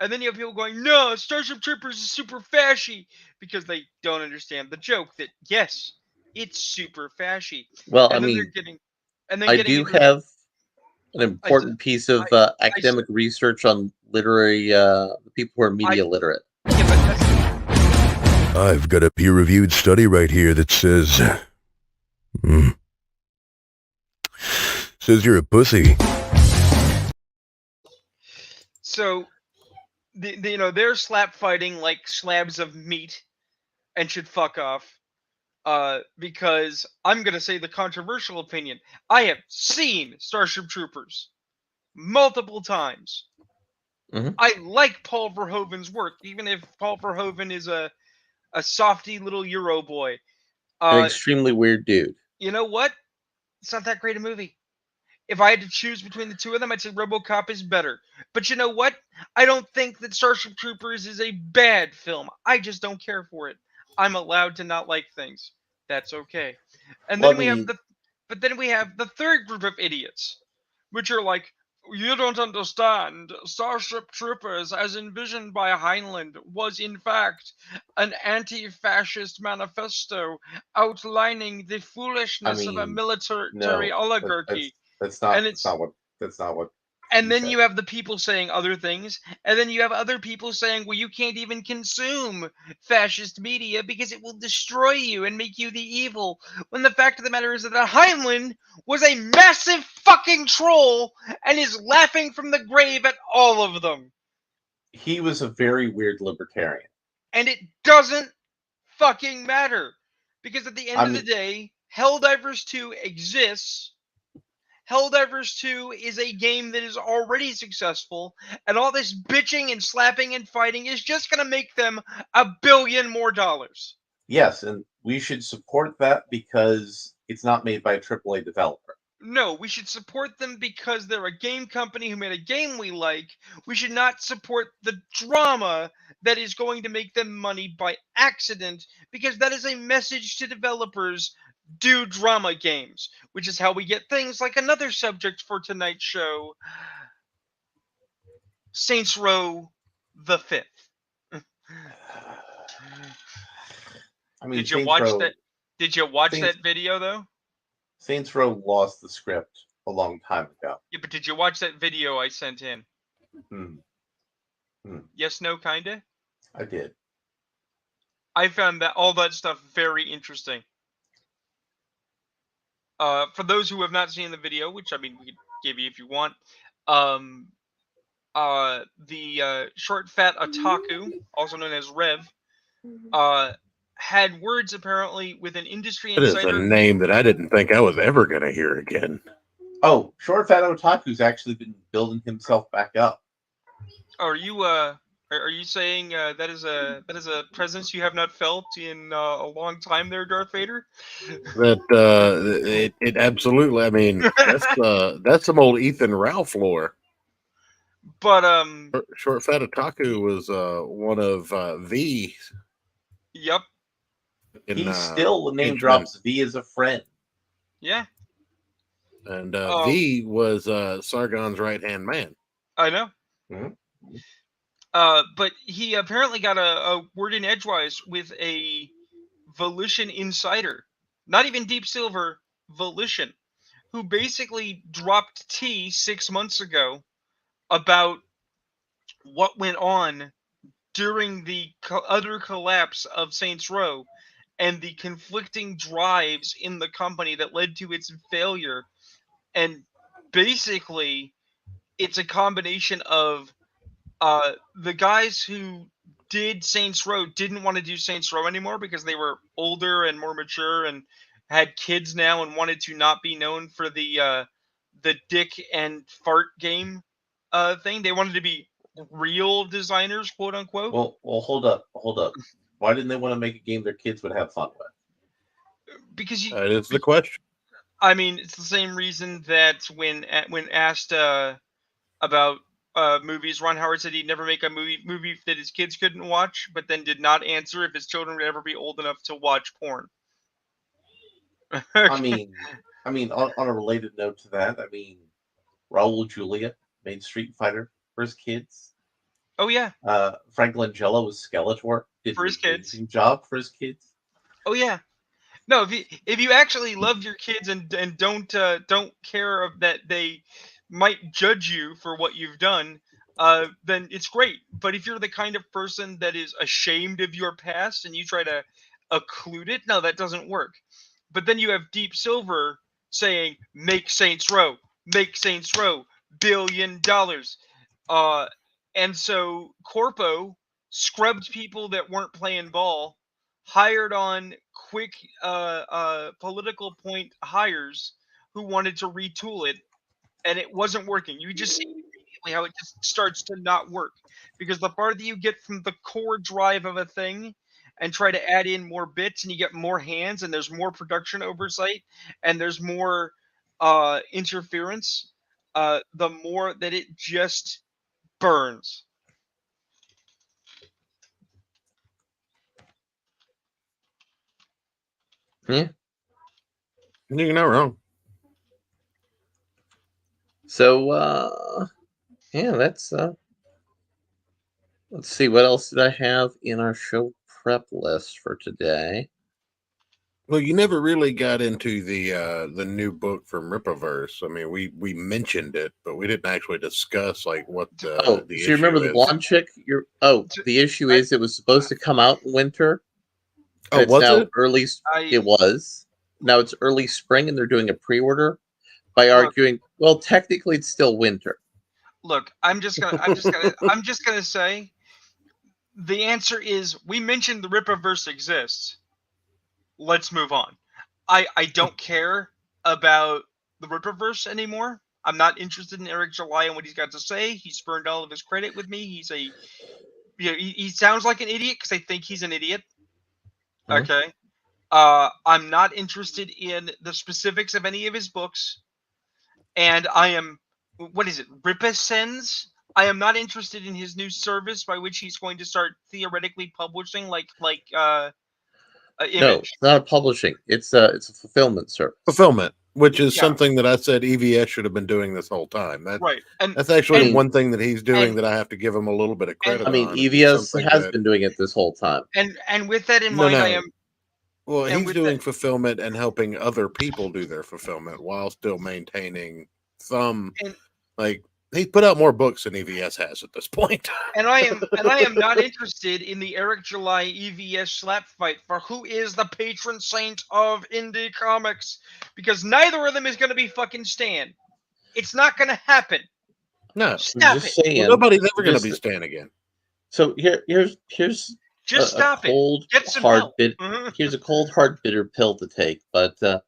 And then you have people going, no, Starship Troopers is super fashy! Because they don't understand the joke that, yes, it's super fashy. Well, And I then mean, they're getting... And then I getting do into have an important piece of academic research on literary people who are media literate. Yeah, but that's... I've got a peer-reviewed study right here that says... says you're a pussy. So, they're slap fighting like slabs of meat and should fuck off. Because I'm going to say the controversial opinion. I have seen Starship Troopers multiple times. Mhm. I like Paul Verhoeven's work, even if Paul Verhoeven is a softy little Euro boy. An extremely weird dude. You know what? It's not that great a movie. If I had to choose between the two of them, I'd say RoboCop is better. But you know what? I don't think that Starship Troopers is a bad film. I just don't care for it. I'm allowed to not like things. That's okay. And Well, then we have the third group of idiots, which are like, you don't understand. Starship Troopers, as envisioned by Heinlein, was in fact an anti-fascist manifesto outlining the foolishness of a military oligarchy. That's not what. And he then said. you have the people saying other things, and then you have other people saying, well, you can't even consume fascist media because it will destroy you and make you the evil. When the fact of the matter is that Heinlein was a massive fucking troll and is laughing from the grave at all of them. He was a very weird libertarian. And it doesn't fucking matter. Because at the end of the day, Helldivers 2 exists. Helldivers 2 is a game that is already successful, and all this bitching and slapping and fighting is just going to make them $1 billion more. Yes, and we should support that because it's not made by a AAA developer. No, we should support them because they're a game company who made a game we like. We should not support the drama that is going to make them money by accident, because that is a message to developers: do drama games, which is how we get things like another subject for tonight's show, Saints Row the 5th. I mean, Did you Saints watch Row, that? Did you watch Saints, that video though? Saints Row lost the script a long time ago. Yeah, but did you watch that video I sent in? Hmm. Yes, no, kinda. I did. I found that all that stuff very interesting. For those who have not seen the video, which I mean we could give you if you want, the short fat otaku, also known as Rev, had words apparently with an industry That is a insider. name that I didn't think I was ever going to hear again. Oh, Short Fat Otaku's actually been building himself back up. Are you saying that is a presence you have not felt in a long time there, Darth Vader? That it absolutely. I mean, that's some old Ethan Ralph lore. But Short Fat Otaku was one of V. Yep. He still name drops V as a friend. Yeah. And V was Sargon's right hand man. I know. Mhm. But he apparently got a word in edgewise with a Volition insider, not even Deep Silver, Volition, who basically dropped tea 6 months ago about what went on during the utter collapse of Saints Row and the conflicting drives in the company that led to its failure. And basically, it's a combination of the guys who did Saints Row didn't want to do Saints Row anymore because they were older and more mature and had kids now and wanted to not be known for the dick and fart game thing. They wanted to be real designers, quote unquote. Well, hold up. Why didn't they want to make a game their kids would have fun with? Because that is the question. I mean, it's the same reason that when asked about movies, Ron Howard said he'd never make a movie that his kids couldn't watch, but then did not answer if his children would ever be old enough to watch porn. I mean, on a related note to that, I mean, Raul Julia made Street Fighter for his kids. Oh yeah. Frank Langella was Skeletor. Did for his kids. Job for his kids. Oh yeah. No, if you actually love your kids and don't care that they might judge you for what you've done, then it's great. But if you're the kind of person that is ashamed of your past and you try to occlude it, no, that doesn't work. But then you have Deep Silver saying, "Make Saints Row, $1 billion," and so Corpo scrubbed people that weren't playing ball, hired on quick political point hires who wanted to retool it, and it wasn't working. You just see immediately how it just starts to not work, because the farther you get from the core drive of a thing and try to add in more bits, and you get more hands, and there's more production oversight, and there's more interference, the more that it just burns. Yeah. You're not wrong. So, yeah, that's let's see, what else did I have in our show prep list for today? Well, you never really got into the new book from Rippaverse. I mean, we mentioned it, but we didn't actually discuss like what the so you remember the blonde chick? The issue is it was supposed to come out in winter. Oh, it's was now it? Early. It was. Now it's early spring, and they're doing a pre-order by arguing, well, technically it's still winter. Look, I'm just gonna say the answer is we mentioned the Rippaverse exists. Let's move on. I don't care about the Rippaverse anymore. I'm not interested in Eric July and what he's got to say. He spurned all of his credit with me. He's he sounds like an idiot because I think he's an idiot. Mhm. Okay. I'm not interested in the specifics of any of his books, and I am, what is it, Ripasens? I am not interested in his new service by which he's going to start theoretically publishing like No, Image. it's not a publishing. It's a fulfillment service. Fulfillment, which is Yeah. something that I said EVS should have been doing this whole time. Right. And That's actually and- one thing that he's doing and- that I have to give him a little bit of credit I mean, on. EVS Something has that- been doing it this whole time. and with that in No, mind, no. I am Well, and he's with doing that- fulfillment and helping other people do their fulfillment while still maintaining some. And- Like he's put out more books than EVS has at this point. and I am not interested in the Eric July EVS slap fight for who is the patron saint of indie comics, because neither of them is going to be fucking Stan. It's not going to happen. No, I'm Stop just it. saying. well, nobody's ever going to just- be Stan again. So here's Just stop a cold, it. Get some hard help. bit. Here's a cold, hard, bitter pill to take. But the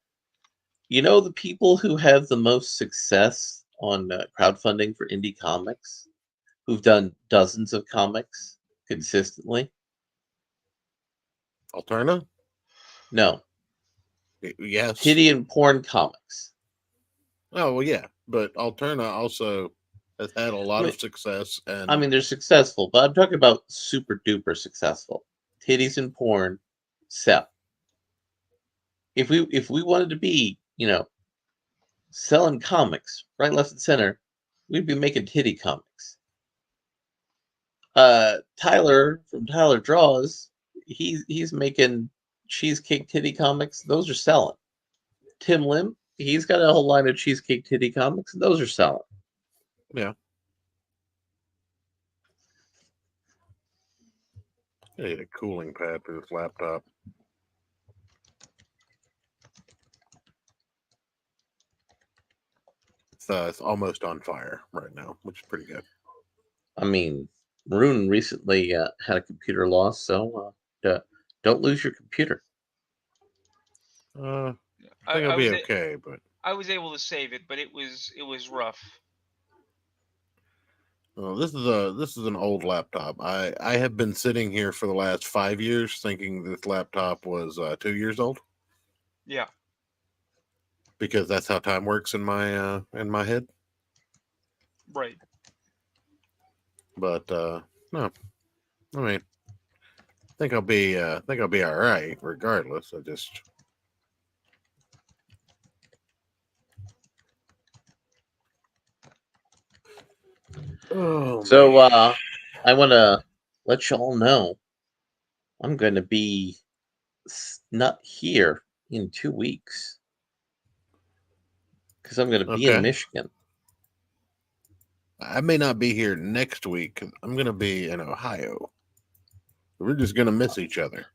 people who have the most success on crowdfunding for indie comics, who've done dozens of comics consistently. Alterna? No, Yes. titty and porn comics. Oh well, yeah, but Alterna also has had a lot of success, and I mean, they're successful, but I'm talking about super duper successful. Titties and porn sell. If we wanted to be, selling comics right, left, and center, we'd be making titty comics. Tyler from Tyler Draws, he's making cheesecake titty comics. Those are selling. Tim Lim, he's got a whole line of cheesecake titty comics. Those are selling. yeah. I need a cooling pad for this laptop. It's almost on fire right now, which is pretty good. I mean, Maroon recently had a computer loss, so don't lose your computer. I think I'll be okay, but I was able to save it, but it was rough. well, this is an old laptop. I have been sitting here for the last 5 years thinking this laptop was 2 years old Yeah. because that's how time works in my head. Right. But no, I mean, I think I'll be all right regardless. I just So I want to let you all know I'm going to be not here in 2 weeks because I'm going to be in Okay. Michigan. I may not be here next week. 'Cause I'm going to be in Ohio. We're just going to miss each other.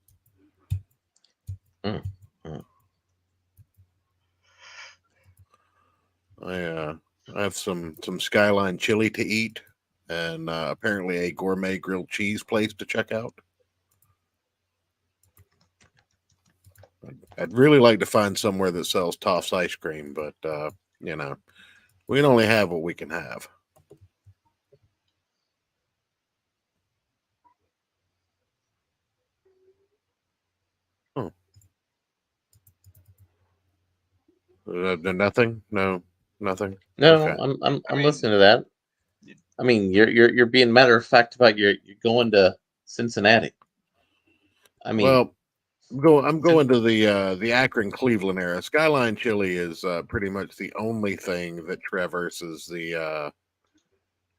I have some Skyline chili to eat, and apparently a gourmet grilled cheese place to check out. I'd really like to find somewhere that sells Toff's ice cream, but we can only have what we can have. Oh. Nothing? No, nothing. No, Okay. I'm I mean- listening to that. I mean, you're being matter of fact about you're going to Cincinnati. I mean, Well, I'm going to the Akron Cleveland area. Skyline Chili is pretty much the only thing that traverses the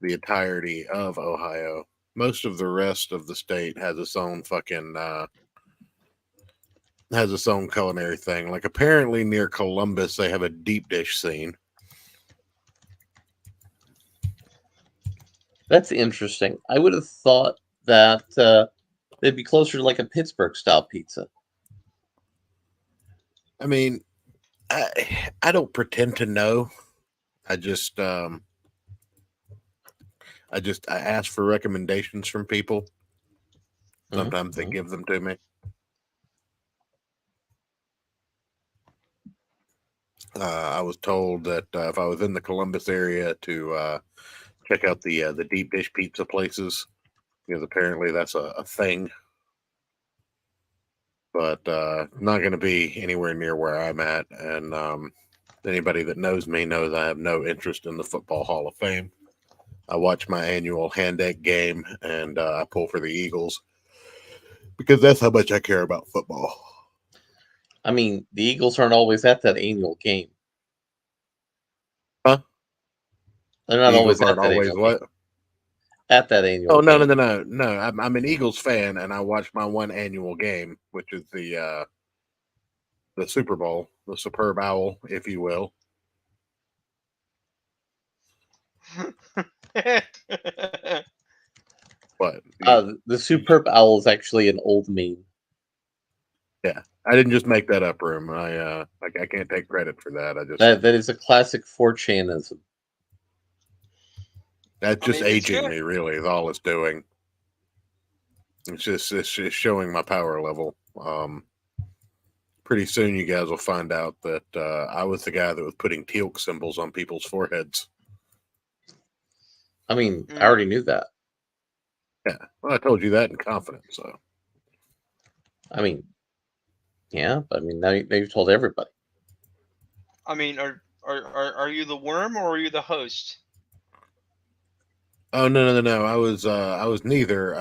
entirety of Ohio. Most of the rest of the state has its own fucking has its own culinary thing. Like apparently near Columbus, they have a deep dish scene. that's interesting. I would have thought that they'd be closer to like a Pittsburgh style pizza. I mean, I don't pretend to know. I just I ask for recommendations from people. Sometimes they Mhm. give them to me. I was told that if I was in the Columbus area to check out the deep dish pizza places, because apparently that's a thing. But not going to be anywhere near where I'm at. And anybody that knows me knows I have no interest in the Football Hall of Fame. I watch my annual hand egg game, and I pull for the Eagles because that's how much I care about football. I mean, the Eagles aren't always at that annual game. Huh? They're not The always Eagles at aren't that always annual what? game. At that annual Oh no, game. no, no, no, no! I'm an Eagles fan, and I watch my one annual game, which is the Super Bowl, the Superb Owl, if you will. But The Superb Owl is actually an old meme. yeah, I didn't just make that up, Room. I can't take credit for that. I just That is a classic 4chanism. that's just it's aging good. me. Really, is all it's doing. It's just showing my power level. Pretty soon, you guys will find out that I was the guy that was putting teal'c symbols on people's foreheads. I mean, I already knew that. Yeah, well, I told you that in confidence. So, I mean, yeah, but I mean, now you've told everybody. I mean, are you the worm or are you the host? oh no! I was neither.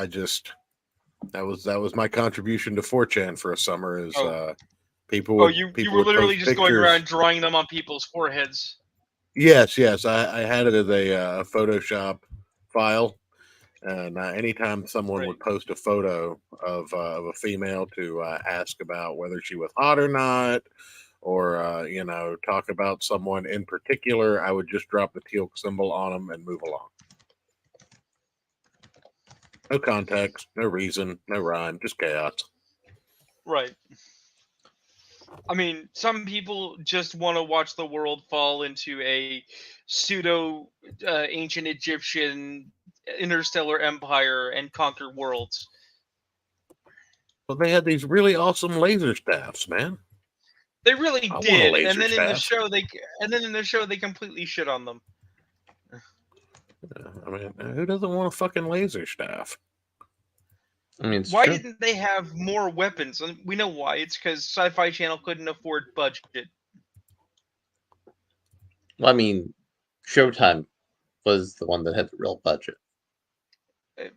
That was my contribution to 4chan for a summer. Is people would you people were would literally post just going pictures. around drawing them on people's foreheads. Yes. I had it as a Photoshop file, and anytime someone would post a photo of a female to ask about whether she was hot or not, or talk about someone in particular, I would just drop the teal'c symbol on them and move along. No context, no reason, no rhyme, just chaos. Right. I mean, some people just want to watch the world fall into a pseudo ancient Egyptian interstellar empire and conquer worlds. Well, they had these really awesome laser staffs, man. They really I want a did, laser and then in the staff. show they completely shit on them. I mean, who doesn't want a fucking laser staff? I mean, why didn't they have more weapons? And we know why. It's because Sci-Fi Channel couldn't afford budget. Well, I mean, Showtime was the one that had the real budget.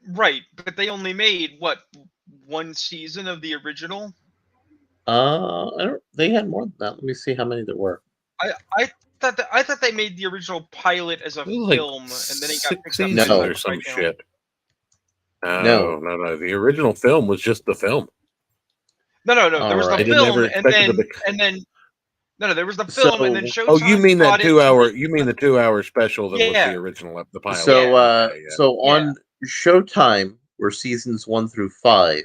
Right, but they only made what, one season of the original? They had more than that. Let me see how many there were. I thought they made the original pilot as a film, and then it got picked up by or some Sci-Fi shit. No. No. The original film was just the film. No. There was the film, and then there was the film, and then Showtime. Oh, you mean that 2 hour? You mean the 2 hour special that was the original, the pilot? So on Showtime were seasons 1 through 5,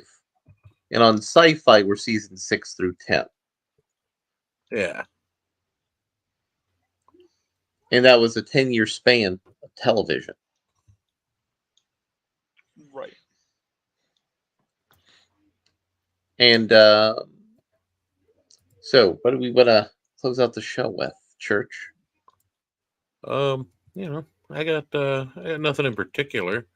and on Sci-Fi were seasons 6 through 10. Yeah. And that was a 10-year span of television. Right. And so, what do we want to close out the show with, Church? I got nothing in particular.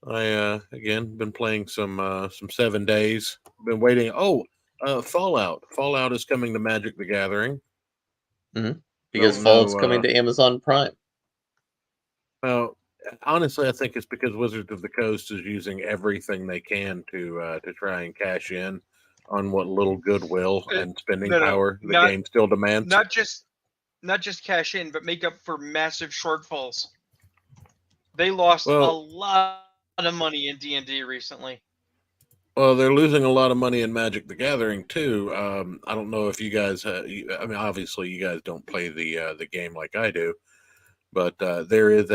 I again been playing some 7 days. Been waiting. Fallout. Fallout is coming to Magic the Gathering. Mm-hmm. Because Fallout's coming to Amazon Prime. Well, honestly, I think it's because Wizards of the Coast is using everything they can to try and cash in on what little goodwill and spending power the game still demands. Not just cash in, but make up for massive shortfalls. They lost a lot of money in D&D recently. Well, they're losing a lot of money in Magic the Gathering too. I don't know if you guys. I mean, obviously, you guys don't play the game like I do, but there is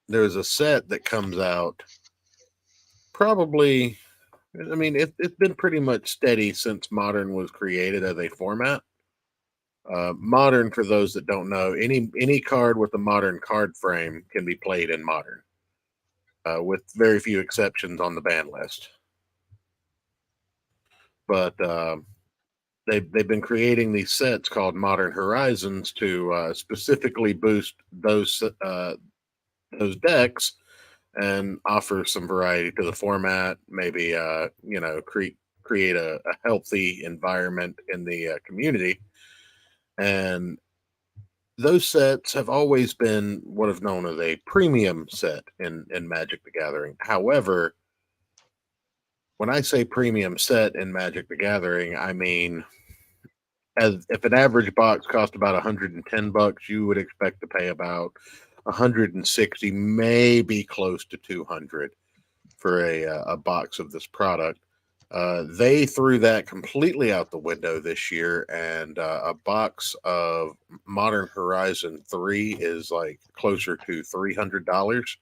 there's a set that comes out. Probably, I mean, it's been pretty much steady since Modern was created as a format. Modern, for those that don't know, any card with a Modern card frame can be played in Modern. With very few exceptions on the ban list. But they've been creating these sets called Modern Horizons to specifically boost those decks and offer some variety to the format. Maybe create a healthy environment in the community. And those sets have always been what is known as a premium set in Magic the Gathering. However, when I say premium set in Magic the Gathering, I mean as if an average box cost about $110, you would expect to pay about 160, maybe close to 200 for a box of this product. They threw that completely out the window this year, and a box of Modern Horizon 3 is like closer to $300.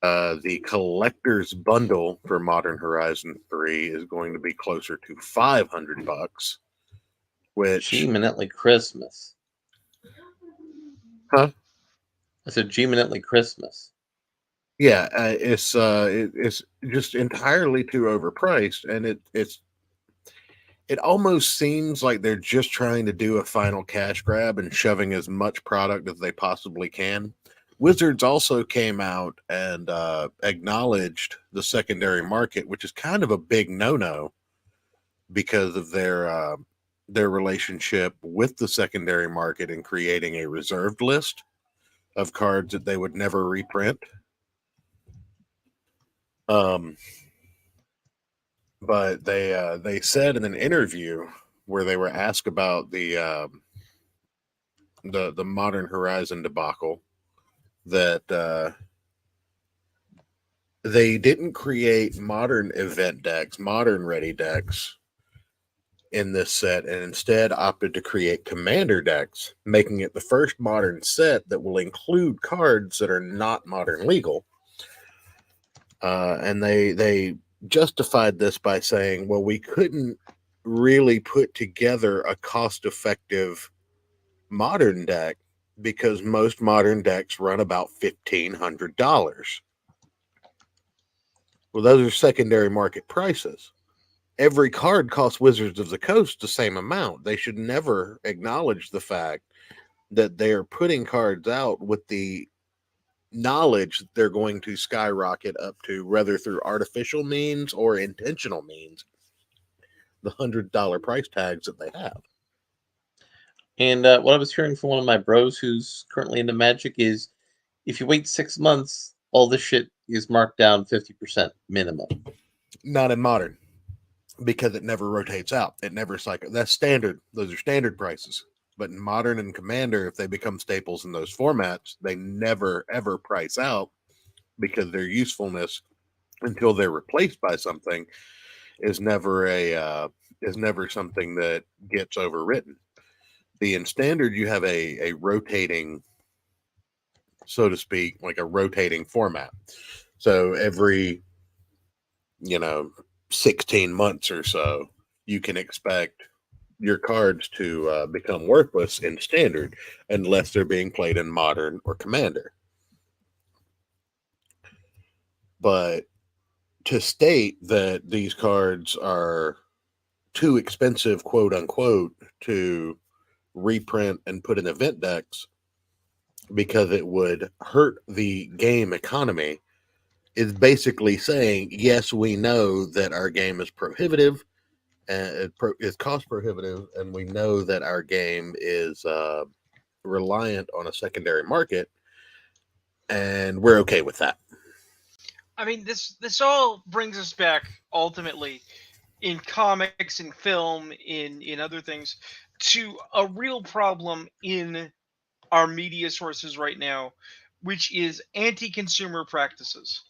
The collector's bundle for Modern Horizon 3 is going to be closer to $500, which, G-minutely Christmas. huh? I said G-minutely Christmas. Yeah, it's just entirely too overpriced, and it almost seems like they're just trying to do a final cash grab and shoving as much product as they possibly can. Wizards also came out and acknowledged the secondary market, which is kind of a big no-no because of their relationship with the secondary market and creating a reserved list of cards that they would never reprint. But they said in an interview where they were asked about the Modern Horizon debacle that they didn't create modern event decks, modern ready decks in this set, and instead opted to create commander decks, making it the first modern set that will include cards that are not modern legal. And they justified this by saying, well, we couldn't really put together a cost-effective modern deck because most modern decks run about $1,500. Well, those are secondary market prices. Every card costs Wizards of the Coast the same amount. They should never acknowledge the fact that they're putting cards out with the knowledge that they're going to skyrocket up to, whether through artificial means or intentional means, the $100 price tags that they have. And what I was hearing from one of my bros who's currently into Magic is if you wait 6 months, all this shit is marked down 50% minimum. Not in modern, because it never rotates out. It never cycles. That's standard. Those are standard prices. But in modern and commander, if they become staples in those formats, they never ever price out because their usefulness until they're replaced by something is never something that gets overwritten. In standard, you have a rotating, so to speak, like a rotating format. So every 16 months or so, you can expect your cards to become worthless in standard unless they're being played in modern or commander. But to state that these cards are too expensive, quote unquote, to reprint and put in event decks because it would hurt the game economy is basically saying, yes, we know that our game is prohibitive and it's cost prohibitive, and we know that our game is reliant on a secondary market, and we're okay with that. I mean, this all brings us back ultimately in comics, in film, in other things, to a real problem in our media sources right now, which is anti-consumer practices.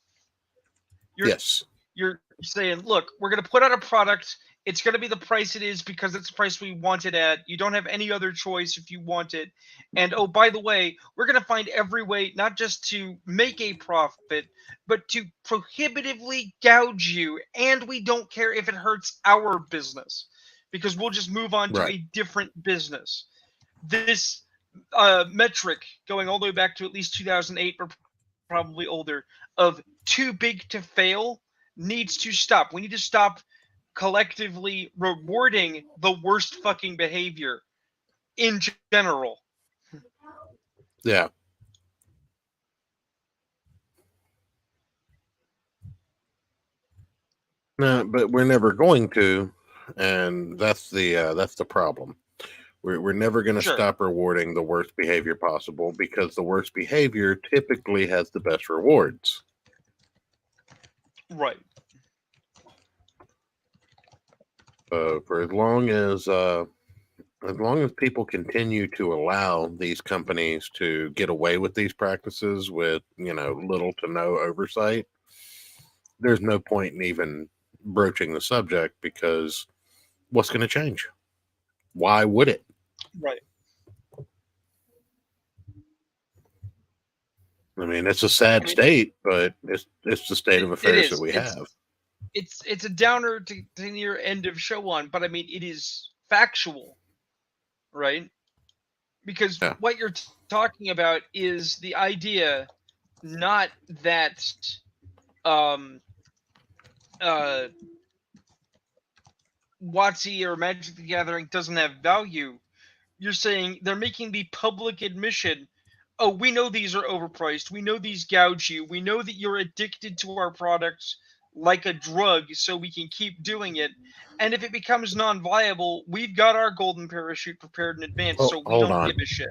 Yes. You're saying, look, we're going to put out a product. It's going to be the price it is because it's the price we want it at. You don't have any other choice if you want it. And oh, by the way, we're going to find every way not just to make a profit, but to prohibitively gouge you. And we don't care if it hurts our business because we'll just move on to a different business. This metric going all the way back to at least 2008 or probably older of too big to fail needs to stop. We need to stop collectively rewarding the worst fucking behavior in general. Yeah. No, but we're never going to, and that's the problem. We're never going to Sure. stop rewarding the worst behavior possible because the worst behavior typically has the best rewards. Right. So for as long as people continue to allow these companies to get away with these practices with little to no oversight, there's no point in even broaching the subject because what's going to change? Why would it? Right. I mean, it's a sad I mean, state, but it's the state of it affairs that is. we have. It's a downer to near end of show on, but I mean it is factual, right? Because Yeah. what you're talking about is the idea, not that um WotC or Magic the Gathering doesn't have value. You're saying they're making the public admission, oh, we know these are overpriced. We know these gouge you. We know that you're addicted to our products like a drug, so we can keep doing it. And if it becomes non-viable, we've got our golden parachute prepared in advance, Oh, so we hold don't on. give a shit.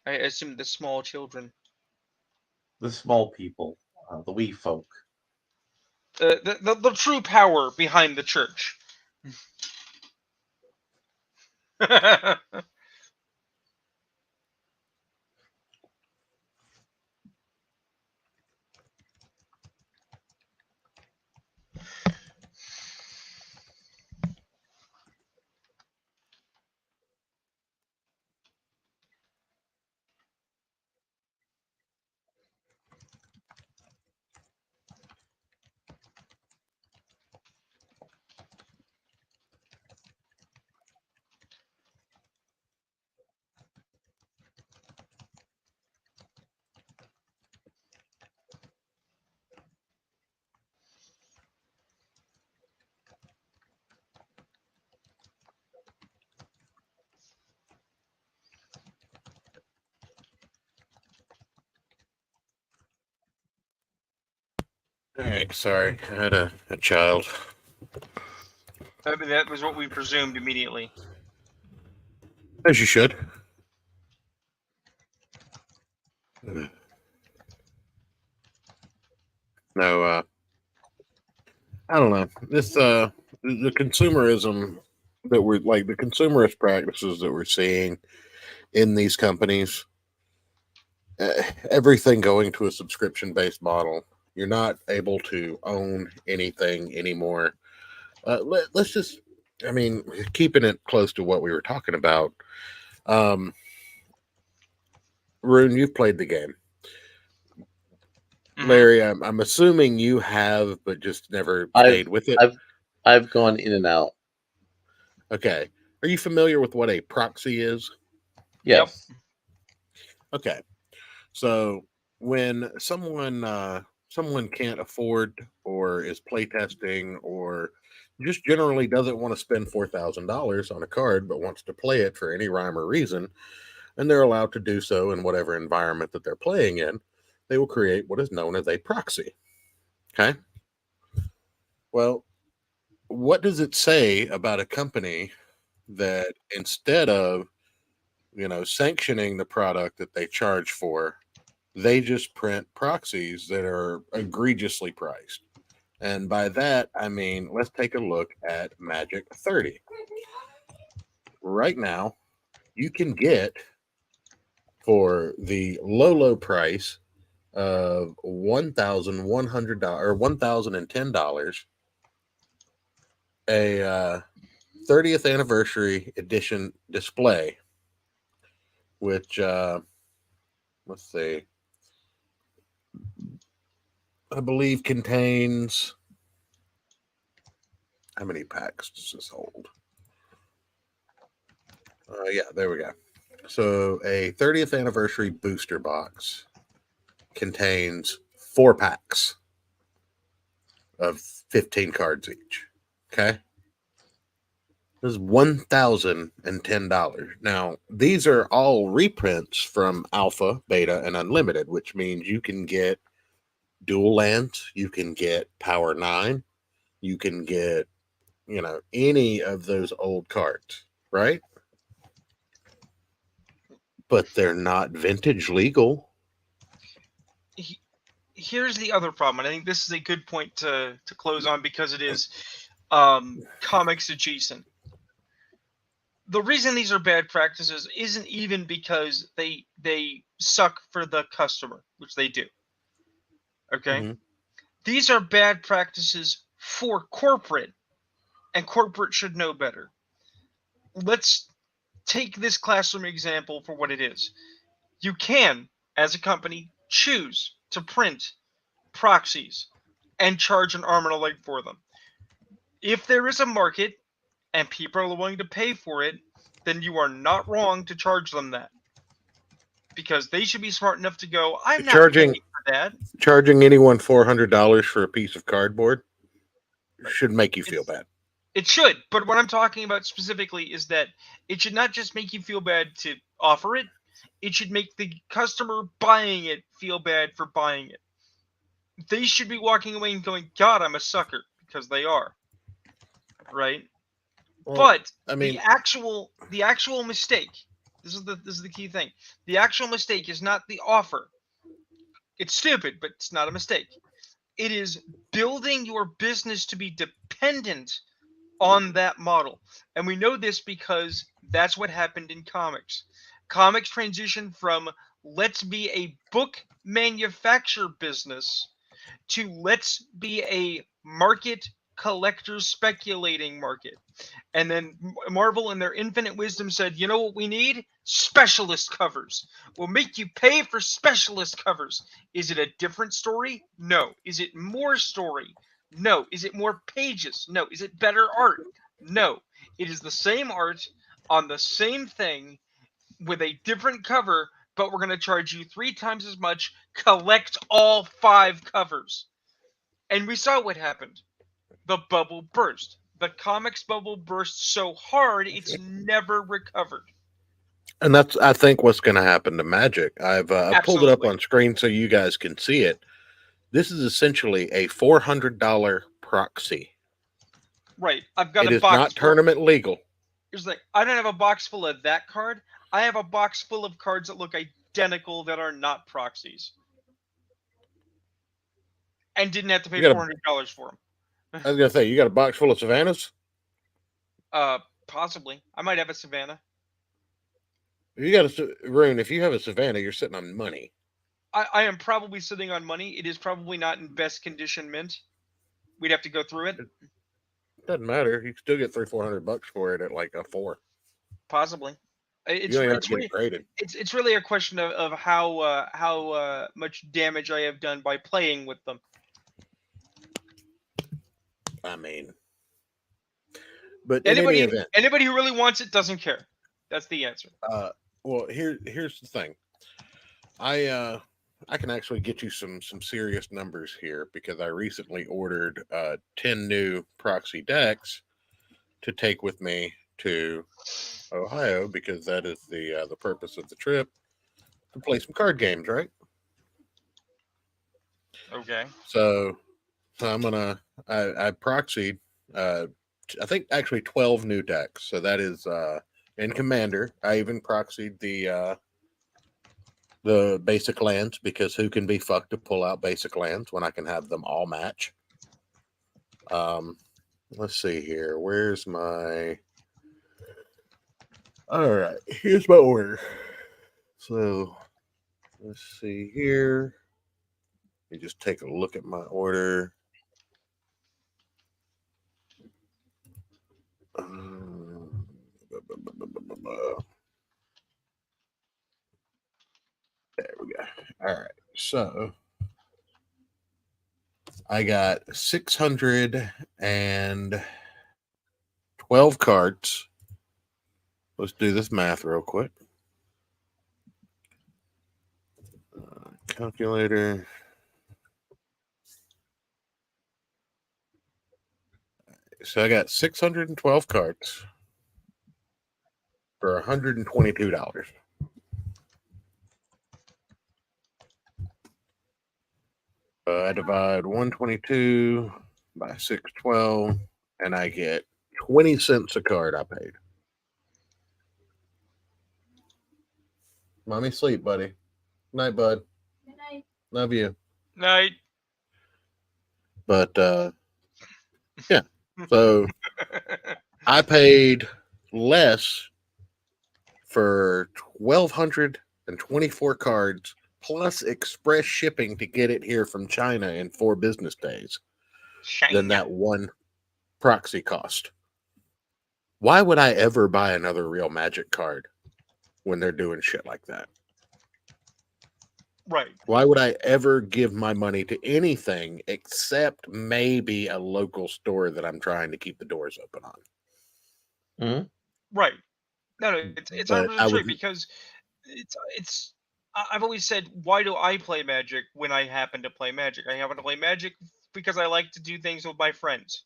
I assume the small children. The small people, the wee folk. The true power behind the church. All right, sorry, I had a child. I mean, that was what we presumed immediately. As you should. No, I don't know. The consumerism that we're like the consumerist practices that we're seeing in these companies, everything going to a subscription based model. You're not able to own anything anymore. Let's just, I mean, keeping it close to what we were talking about. Rune, you've played the game. Mhm. Larry, I'm assuming you have, but just never stayed with it. I've gone in and out. Okay. Are you familiar with what a proxy is? Yes. Okay. So when someone can't afford or is playtesting or just generally doesn't want to spend $4,000 on a card but wants to play it for any rhyme or reason, and they're allowed to do so in whatever environment that they're playing in, they will create what is known as a proxy. Okay. Well, what does it say about a company that instead of sanctioning the product that they charge for, they just print proxies that are egregiously priced? And by that, I mean, let's take a look at Magic 30. Right now, you can get for the low price of $1,100 or $1,010 a 30th anniversary edition display, which let's see, I believe contains, how many packs does this hold? Yeah, there we go. So a 30th anniversary booster box contains 4 packs of 15 cards each. Okay. This is $1,010. Now, these are all reprints from Alpha, Beta, and Unlimited, which means you can get dual lands, you can get Power 9, you can get, any of those old cards, right? But they're not vintage legal. Here's the other problem, and I think this is a good point to close on because it is comics adjacent. The reason these are bad practices isn't even because they suck for the customer, which they do. Okay? Mhm. These are bad practices for corporate, and corporate should know better. Let's take this classroom example for what it is. You can, as a company, choose to print proxies and charge an arm and a leg for them. If there is a market and people are willing to pay for it, then you are not wrong to charge them that. Because they should be smart enough to go, I'm not paying for that. Charging anyone $400 for a piece of cardboard should make you feel bad. It should, but what I'm talking about specifically is that it should not just make you feel bad to offer it, it should make the customer buying it feel bad for buying it. They should be walking away and going, God, I'm a sucker, because they are. Right? Well, but I mean, the actual mistake, this is the key thing. The actual mistake is not the offer. It's stupid, but it's not a mistake. It is building your business to be dependent on that model. And we know this because that's what happened in comics. Comics transitioned from let's be a book manufacture business to let's be a market collector speculating market. And then Marvel, in their infinite wisdom, said, you know what we need? Specialist covers. We'll make you pay for specialist covers. Is it a different story? No. Is it more story? No. Is it more pages? No. Is it better art? No. It is the same art on the same thing with a different cover, but we're going to charge you 3 times as much. Collect all 5 covers. And we saw what happened. The bubble burst. The comics bubble burst so hard it's never recovered. And that's, I think, what's going to happen to Magic. I've pulled it up on screen so you guys can see it. This is essentially a $400 proxy. Right. I've got it a is box. Not tournament legal. Here's like, I don't have a box full of that card. I have a box full of cards that look identical that are not proxies. And didn't have to pay $400 for them. I was gonna say, you got a box full of Savannahs? Possibly. I might have a Savannah. You got a Rune. If you have a Savannah, you're sitting on money. I am probably sitting on money. It is probably not in best condition mint. We'd have to go through it. Doesn't matter. You can still get $300-400 for it at like a 4. Possibly. It's really a question of how much damage I have done by playing with them. I mean, but anybody in any event, anybody who really wants it doesn't care. That's the answer. Well, here's the thing. I can actually get you some serious numbers here because I recently ordered 10 new proxy decks to take with me to Ohio because that is the purpose of the trip, to play some card games, right? Okay. So I'm gonna I proxied I think actually 12 new decks. So that is in Commander. I even proxied the basic lands because who can be fucked to pull out basic lands when I can have them all match? Let's see here. Where's my... All right, here's my order. So let's see here. Let me just take a look at my order. There we go. All right. So I got 612 cards. Let's do this math real quick. calculator. So I got 612 cards for $122. I divide 122 by 612, and I get 20 cents a card I paid. Mommy, sleep, buddy. Night, bud. Good night. Love you. Night. But yeah, so I paid less for 1,224 cards plus express shipping to get it here from China in 4 business days than that one proxy cost. Why would I ever buy another real Magic card when they're doing shit like that? Right. Why would I ever give my money to anything except maybe a local store that I'm trying to keep the doors open on? Mm-hmm. Right. No, it's But 100% I true would, because I've always said, why do I play Magic when I happen to play Magic? I happen to play Magic because I like to do things with my friends.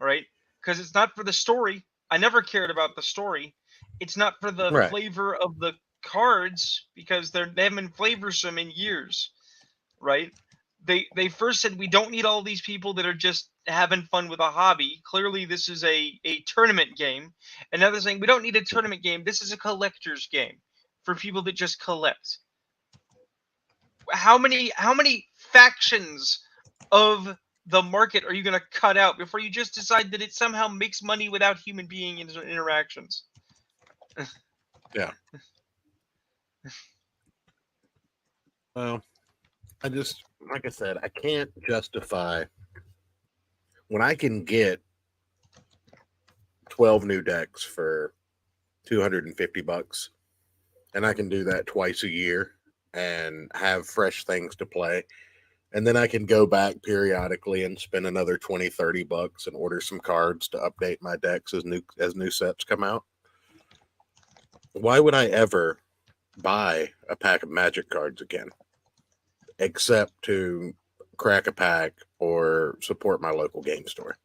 All right? Because it's not for the story. I never cared about the story. It's not for the right. flavor of the cards because they haven't been flavorsome in years. Right? They first said we don't need all these people that are just having fun with a hobby. Clearly, this is a tournament game. And now they're saying we don't need a tournament game. This is a collector's game for people that just collect. How many factions of the market are you going to cut out before you just decide that it somehow makes money without human being interactions? Yeah. Well, I just, like I said, I can't justify when I can get 12 new decks for $250, and I can do that twice a year and have fresh things to play. And then I can go back periodically and spend another $20-$30 and order some cards to update my decks as new sets come out. Why would I ever buy a pack of Magic cards again, except to crack a pack or support my local game store?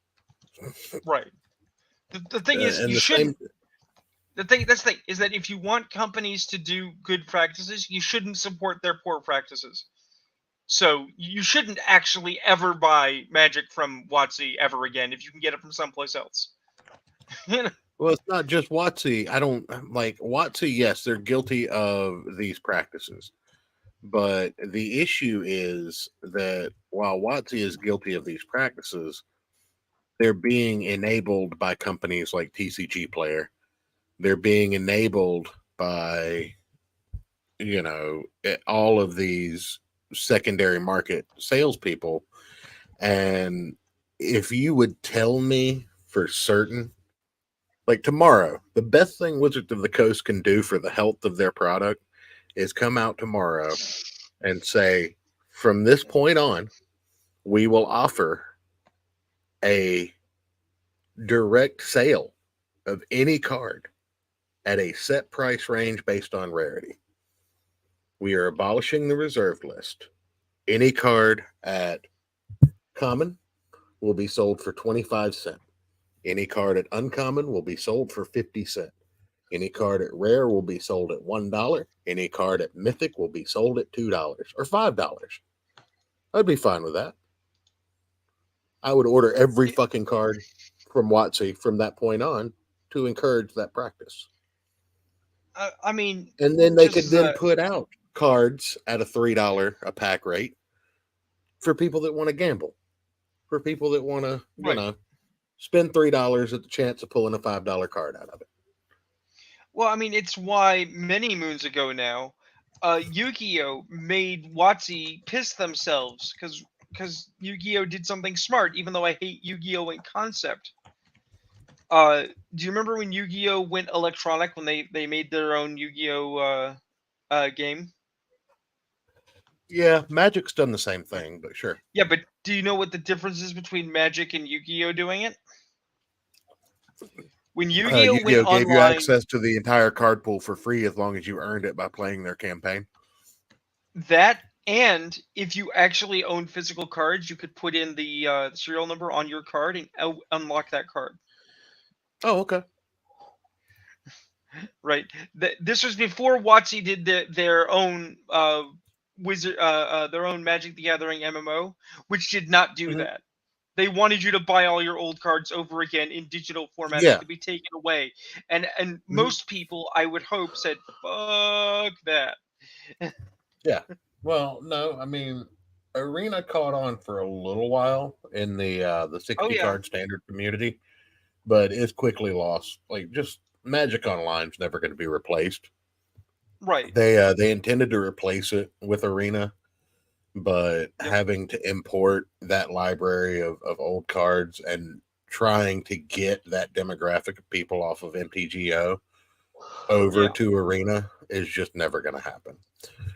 Right. The thing is, you shouldn't. That's the thing is that if you want companies to do good practices, you shouldn't support their poor practices. So you shouldn't actually ever buy Magic from WotC ever again if you can get it from someplace else. Well, it's not just WotC. I don't like WotC. Yes, they're guilty of these practices, but the issue is that while WotC is guilty of these practices, they're being enabled by companies like TCG Player. They're being enabled by, all of these secondary market salespeople. And if you would tell me for certain, like tomorrow, the best thing Wizards of the Coast can do for the health of their product is come out tomorrow and say, from this point on, we will offer a direct sale of any card at a set price range based on rarity. We are abolishing the reserved list. Any card at common will be sold for 25 cents. Any card at uncommon will be sold for 50 cents. Any card at rare will be sold at $1. Any card at mythic will be sold at $2 or $5. I'd be fine with that. I would order every fucking card from WotC from that point on to encourage that practice. I mean, and then they could then put out cards at a $3 a pack rate for people that want to gamble, for people that want to, spend $3 at the chance of pulling a $5 card out of it. Well, I mean, it's why many moons ago now, Yu-Gi-Oh made WotC piss themselves because Yu-Gi-Oh did something smart, even though I hate Yu-Gi-Oh in concept. Do you remember when Yu-Gi-Oh went electronic when they made their own Yu-Gi-Oh game? Yeah, Magic's done the same thing, but sure. Yeah, but do you know what the difference is between Magic and Yu-Gi-Oh doing it? When Yu-Gi-Oh went Yu-Gi-Oh gave online, you access to the entire card pool for free as long as you earned it by playing their campaign. That And if you actually own physical cards, you could put in the serial number on your card and unlock that card. Oh, okay. Right. This was before WotC did their own wizard, their own Magic the Gathering MMO, which did not do Mhm. that. They wanted you to buy all your old cards over again in digital format Yeah. that could be taken away, and Mhm. most people, I would hope, said, "Fuck that." Yeah. Well, no, I mean, Arena caught on for a little while in the Oh 60 yeah, card standard community, but it's quickly lost. Like, just Magic Online's never going to be replaced. right. They intended to replace it with Arena, but Yep. having to import that library of old cards and trying to get that demographic of people off of MTGO over Yeah. to Arena is just never going to happen.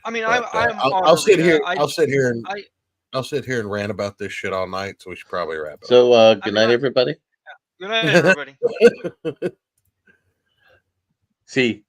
I mean, But I'm on I'll sit Arena. here. I'll sit here and I I'll sit here and rant about this shit all night. So we should probably wrap up. So, I good mean, night, everybody. good night, everybody. See,